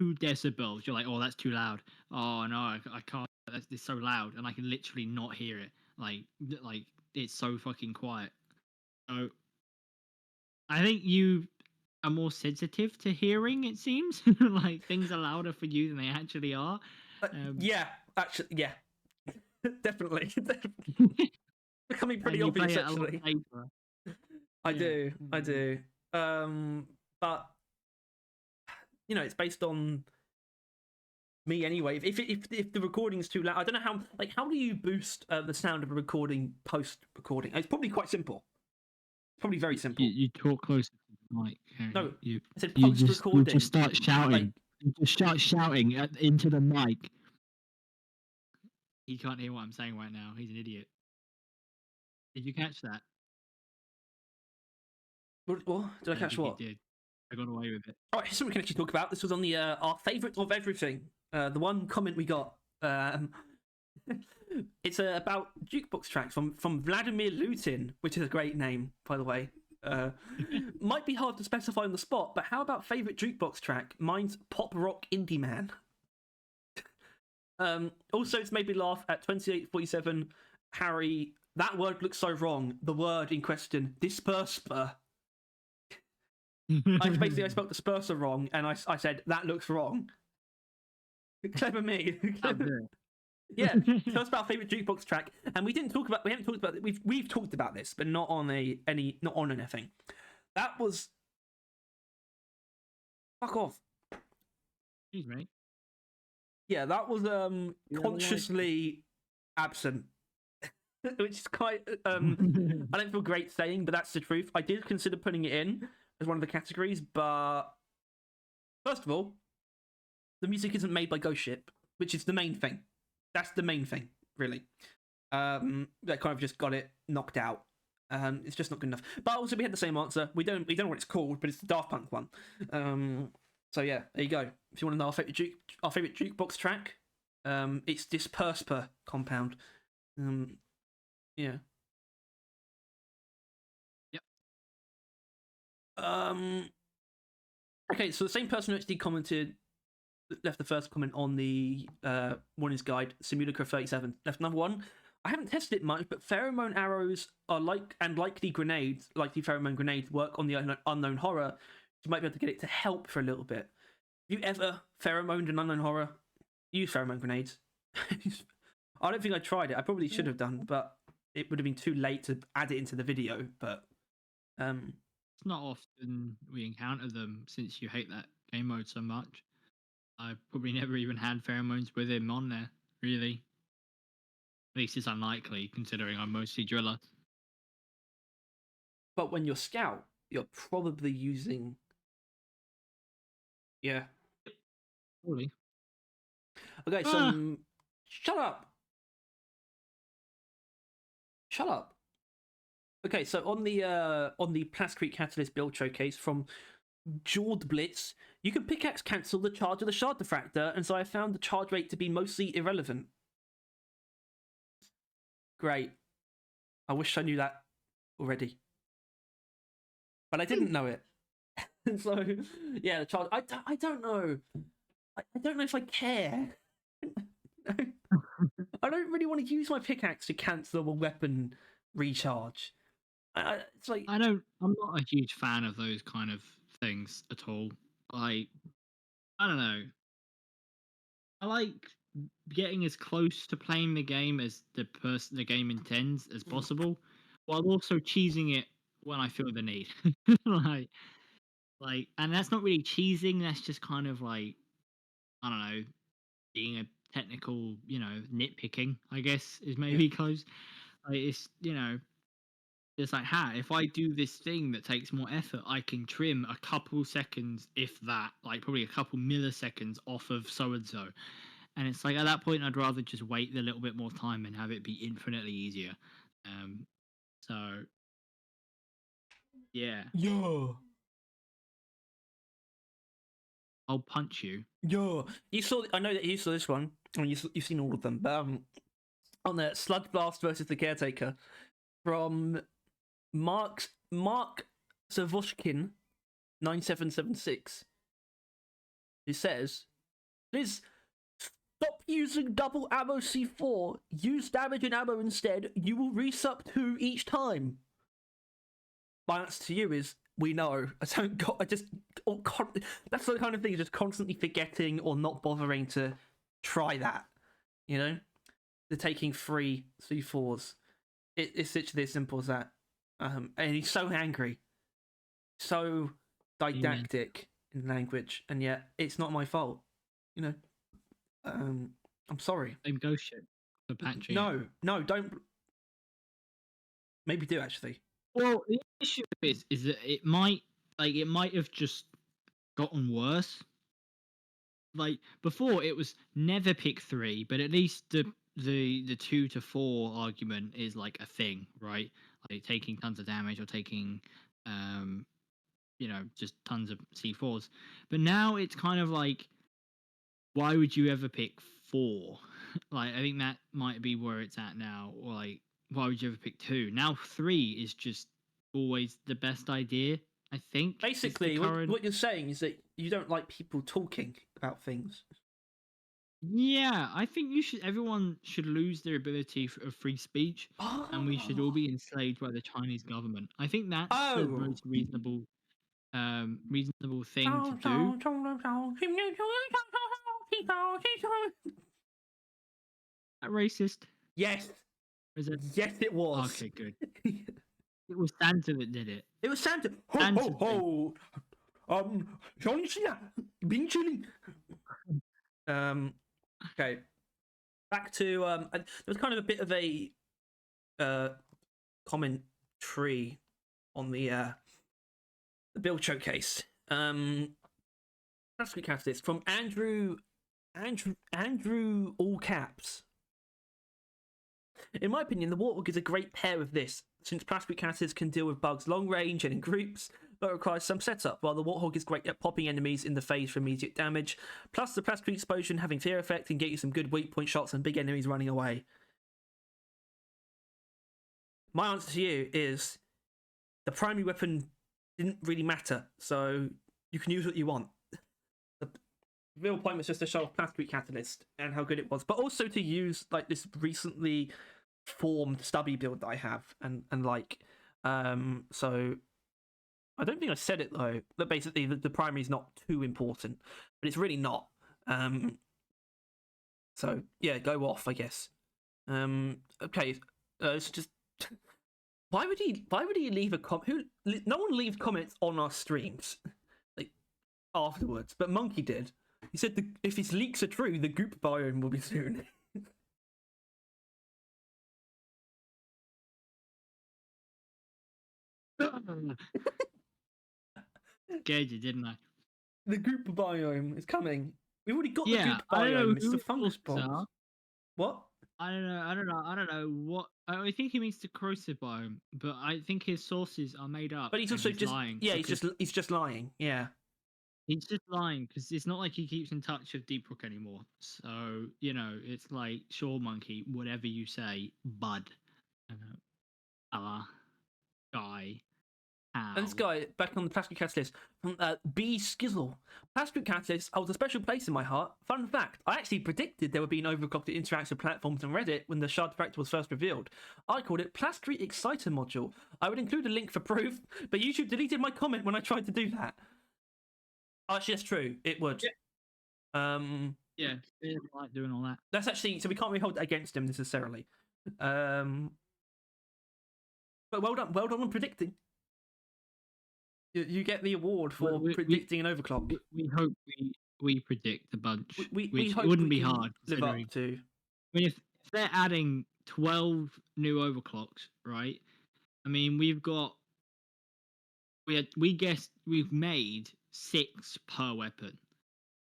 2 decibels, you're like, oh, that's too loud. Oh no, I can't. It's so loud, and I can literally not hear it. Like it's so fucking quiet. So I think you are more sensitive to hearing. It seems like things are louder for you than they actually are. Yeah, actually, yeah, definitely. Becoming pretty and obvious, actually. I do. But you know, it's based on me anyway. If the recording's too loud, I don't know how do you boost the sound of a recording post recording? It's probably quite simple. Probably very simple. You talk closer to the mic. No, I said post recording. You just start shouting. You just start shouting into the mic. He can't hear what I'm saying right now. He's an idiot. Did you catch that? What? Did I catch what? You did. I got away with it. All right, here's something we can actually talk about. This was on the our favourite of everything. The one comment we got. It's about jukebox tracks from Vladimir Lutin, which is a great name, by the way. Might be hard to specify on the spot, but how about favourite jukebox track? Mine's Pop Rock Indie Man. Also, it's made me laugh at 2847. Harry, that word looks so wrong. The word in question, dispersper. I spelled disperser wrong, and I said that looks wrong. Clever me. Yeah, tell us about favorite jukebox track, and we haven't talked about it. We've talked about this, but not on anything. That was fuck off. Excuse me. Yeah, that was consciously absent, which is quite I don't feel great saying, but that's the truth. I did consider putting it in as one of the categories, but first of all, the music isn't made by Ghost Ship, which is the main thing. That's the main thing, really. That kind of just got it knocked out. It's just not good enough. But also, we had the same answer. We don't know what it's called, but it's the Daft Punk one. So yeah, there you go. If you want to know our favorite jukebox track, it's Dispersper Compound. Yeah. Yep. Okay, so the same person who actually left the first comment on the warnings guide, Simulacra 37, left another one. I haven't tested it much, but pheromone arrows are likely grenades, likely pheromone grenades work on the unknown horror. You might be able to get it to help for a little bit. Have you ever pheromoned an unknown horror? Use pheromone grenades. I don't think I tried it. I probably should have done, but it would have been too late to add it into the video. But It's not often we encounter them since you hate that game mode so much. I probably never even had pheromones with him on there, really. At least it's unlikely, considering I'm mostly driller. but when you're scout, you're probably using. Yeah. Probably. Okay. So shut up. Shut up. Okay, so on the Plastic Catalyst build showcase from Jord Blitz, you can pickaxe cancel the charge of the shard diffractor, and so I found the charge rate to be mostly irrelevant. Great. I wish I knew that already, but I didn't know it. So yeah, the charge. I don't know. I don't know if I care. I don't really want to use my pickaxe to cancel a weapon recharge. It's like I'm not a huge fan of those kind of things at all. Like, I don't know. I like getting as close to playing the game as the game intends as possible, while also cheesing it when I feel the need. like, and that's not really cheesing. That's just kind of like, I don't know, being a technical, nitpicking. I guess is maybe close. Like, it's like, if I do this thing that takes more effort, I can trim a couple seconds, if that, like probably a couple milliseconds off of so and so. And it's like, at that point, I'd rather just wait a little bit more time and have it be infinitely easier. So, yeah. yo. I'll punch you. Yo, you saw. I know that you saw this one. I mean, you've seen all of them. But on the Sludge Blast versus the Caretaker from Mark Savoshkin 9776, who says, "Please stop using double ammo C4. Use damage and ammo instead. You will resup 2 each time." My answer to you is, we know. That's the kind of thing, just constantly forgetting or not bothering to try that. You know? The taking 3 C4s. It's literally as simple as that. And he's so angry. So didactic in language, and yet it's not my fault. You know? I'm sorry. Same ghost shit for patching. No, don't. Maybe do, actually. Well, the issue is that it might have just gotten worse. Like, before, it was never pick 3, but at least the 2 to 4 argument is like a thing, right? Like taking tons of damage or taking just tons of C4s. But now it's kind of like, why would you ever pick 4? Like, I think that might be where it's at now. Or like, why would you ever pick 2? Now 3 is just always the best idea, I think. Basically, what you're saying is that you don't like people talking about things. Yeah, I think everyone should lose their ability of free speech, and we should all be enslaved by the Chinese government. I think that's the most reasonable thing to do. That racist? Yes. Is it? Yes, it was. Okay, good. It was Santa that did it. It was Santa. Ho, ho, ho. Bing chilling. Okay. Back to there was kind of a bit of a commentary on the build showcase. Let's recap this from Andrew, all caps. In my opinion, the Warthog is a great pair with this, since plastic catalysts can deal with bugs long range and in groups, but requires some setup, while the Warthog is great at popping enemies in the face for immediate damage, plus the plastic explosion having fear effect can get you some good weak point shots and big enemies running away. My answer to you is, the primary weapon didn't really matter, so you can use what you want. The real point was just to show off plastic catalyst and how good it was, but also to use like this recently formed stubby build that I have, and like, so I don't think I said it though. That basically the primary is not too important, but it's really not. So yeah, go off, I guess. Okay, it's just why would he leave a comment? No one leaves comments on our streams like afterwards, but Monkey did. He said if his leaks are true, the goop biome will be soon. Scared you, didn't I? The goop biome is coming. We've already got the Yeah, goop I don't know biome. It's who the his fungus sources box. are. What? I don't know what. I think he means the corrosive biome, but I think his sources are made up. But he's and also just lying. yeah, because he's just lying. Yeah. he's just lying because it's not like he keeps in touch with Deep Rook anymore. So it's like, sure, Monkey, whatever you say, bud, guy, And this guy, back on the Plastic Catalyst, from B Skizzle. Plastic Catalyst holds a special place in my heart. Fun fact, I actually predicted there would be an overclocked interactive platforms on Reddit when the Shard Factor was first revealed. I called it Plastry Exciter Module. I would include a link for proof, but YouTube deleted my comment when I tried to do that. Actually, that's true. It would. Yeah, he doesn't like doing all that. That's actually, so we can't really hold that against him necessarily. But well done on predicting. You get the award for predicting an overclock. We hope we predict a bunch, We which hope it wouldn't we be can hard. live up to. I mean, if they're adding 12 new overclocks, right? I mean, we've made 6 per weapon.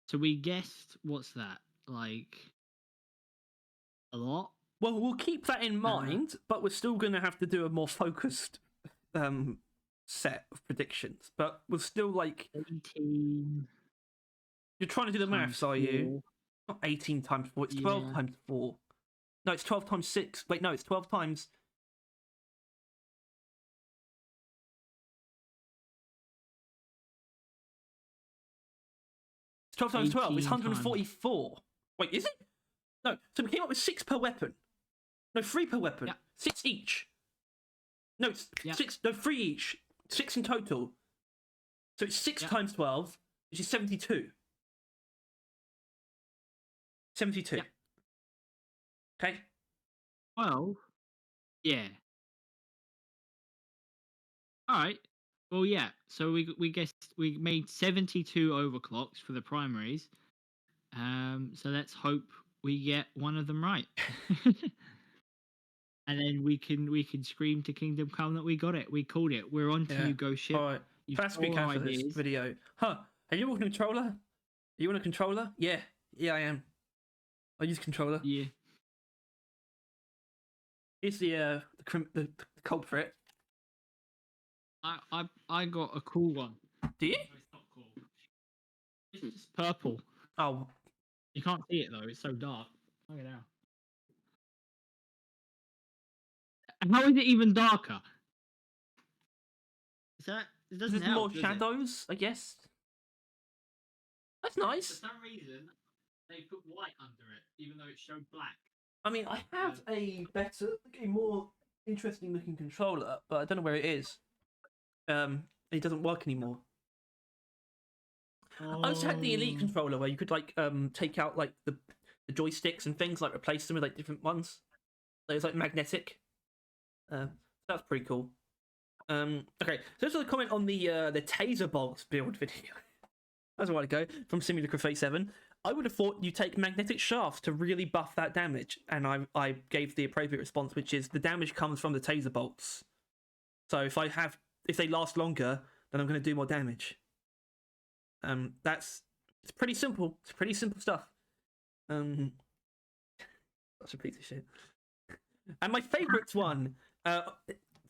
So we guessed, what's that? Like a lot? Well, we'll keep that in mind, but we're still going to have to do a more focused set of predictions. But we're still like 18. You're trying to do the maths, are you? Not 18 times 4, it's 12 times 4. No, it's 12 times 6. Wait, no, it's 12 times... It's 12 times 12. It's 144. Wait, is it? No, so we came up with 6 per weapon. No, 3 per weapon. 6 each. No, it's 6. No, 3 each. 6 in total. So it's 6 times 12, which is 72. 72. Okay. Well, yeah. All right. Well, yeah. So we guessed we made 72 overclocks for the primaries. So let's hope we get one of them right. And then we can scream to Kingdom Come that we got it. We called it. We're on to you, Ghost Ship. All right. First week after this video. Huh. Are you on a controller? Are you on a controller? Yeah. Yeah, I am. I use controller. Yeah. Here's the culprit. I got a cool one. Do you? It's not cool. It's just purple. Oh. You can't see it though. It's so dark. Look at that. How is it even darker? Is that? It doesn't There's help, more shadows, I guess. That's nice. For some reason, they put white under it, even though it showed black. I mean, I have a more interesting looking controller, but I don't know where it is. It doesn't work anymore. I also had the Elite controller where you could like take out like the joysticks and things, like replace them with like different ones. It was like magnetic. That's pretty cool. Okay, so this was a comment on the taser bolts build video. That's a while ago from Simulator 37. I would have thought you take magnetic shafts to really buff that damage, and I gave the appropriate response, which is the damage comes from the taser bolts. So if they last longer, then I'm going to do more damage. It's pretty simple. It's pretty simple stuff. Such a piece of shit. And my favourite one,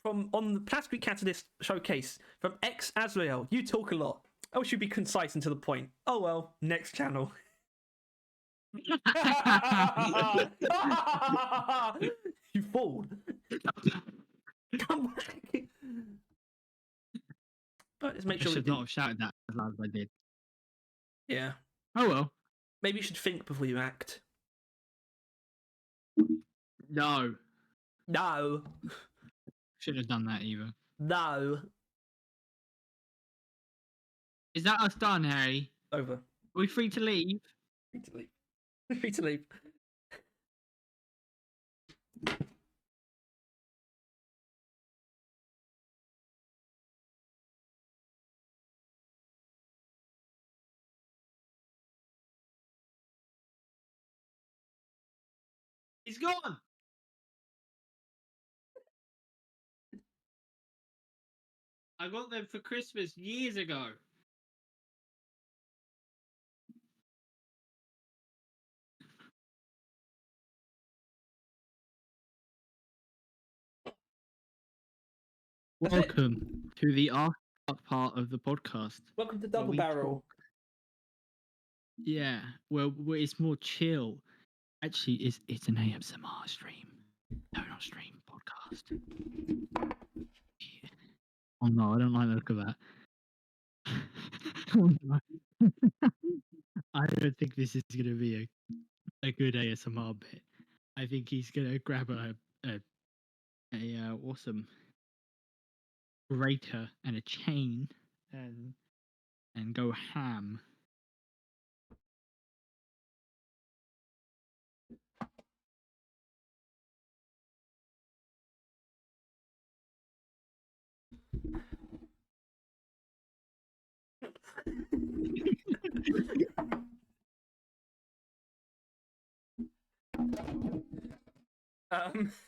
from on the Plastic Catalyst showcase from X Azrael. You talk a lot. I wish you'd be concise and to the point. Oh well, next channel. You fool. Come back. But let's make sure I should not have shouted that as loud as I did. Yeah. Oh well. Maybe you should think before you act. No. No. Shouldn't have done that either. No. Is that us done, Harry? Over. Are we free to leave? Free to leave. Free to leave. He's gone. I got them for Christmas years ago. That's it. Welcome to the after part of the podcast. Welcome to where Double we Barrel. talk. Yeah, well, it's more chill. Actually, it's an ASMR stream. No, not stream, podcast. Yeah. Oh no, I don't like the look of that. Oh, no. I don't think this is going to be a good ASMR bit. I think he's going to grab a awesome grater and a chain and go ham.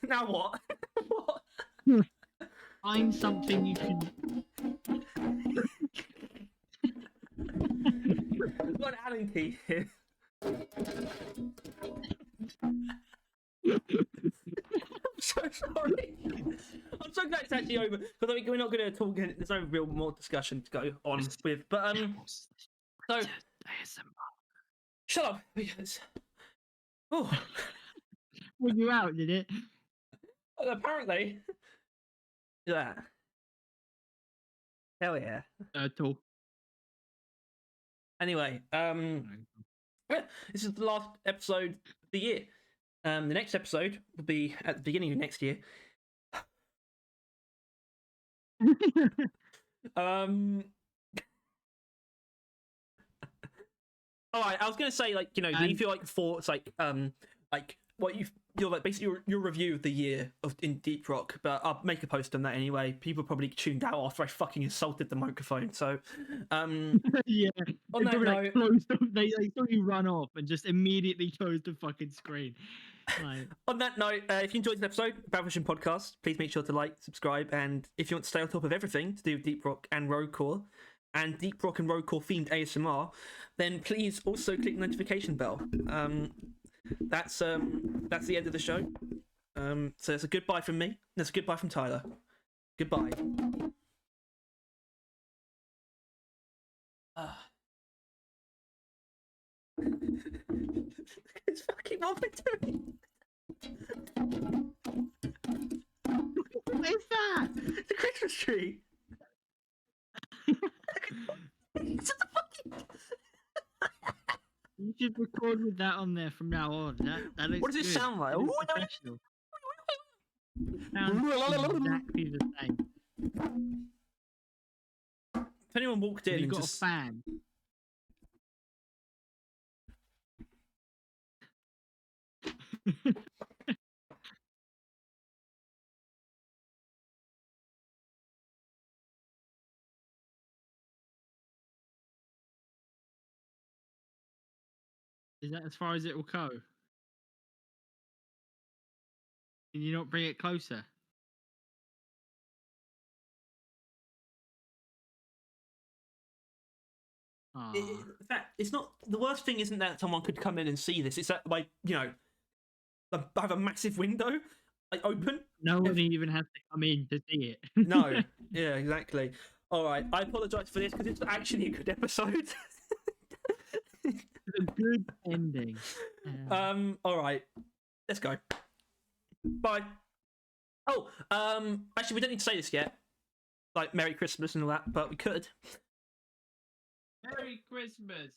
Now what? What? Find something you can. We've got an Allen key here. I'm so sorry. I'm so glad it's actually over because I think we're not going to talk. There's no real more discussion to go on with. But so ASMR. shut up because. Oh, When you out, did it? apparently. Yeah. Hell yeah. Talk. Anyway, yeah, this is the last episode of the year. The next episode will be at the beginning of next year. All right, I was gonna say, like, you know, leave your like thoughts, like what your like basically your review of the year in Deep Rock, but I'll make a post on that anyway. People probably tuned out after I fucking insulted the microphone. So, Yeah. on that note, they saw you run off and just immediately closed the fucking screen. Like, on that note, if you enjoyed this episode of Bad Vision Podcast, please make sure to like, subscribe, and if you want to stay on top of everything to do with Deep Rock and Roadcore, and Deep Rock and Roadcore themed ASMR, then please also click the notification bell. That's the end of the show. So it's a goodbye from me. That's a goodbye from Tyler. Goodbye. It's fucking what we're doing. what is that? It's a Christmas tree. It's just a fucking. You should record with that on there from now on. That looks What does it good. sound like? It looks professional. Sounds exactly the same. If anyone walked in Have you and got just a fan? Is that as far as it will go? Can you not bring it closer? in fact, it's not the worst thing. Isn't that someone could come in and see this? It's that, like, you know, I have a massive window, like, open. No one even has to come in to see it. No, yeah, exactly. All right, I apologize for this because it's actually a good episode. It's a good ending. All right, let's go. Bye. Oh, actually, we don't need to say this yet. Like, Merry Christmas and all that, but we could. Merry Christmas.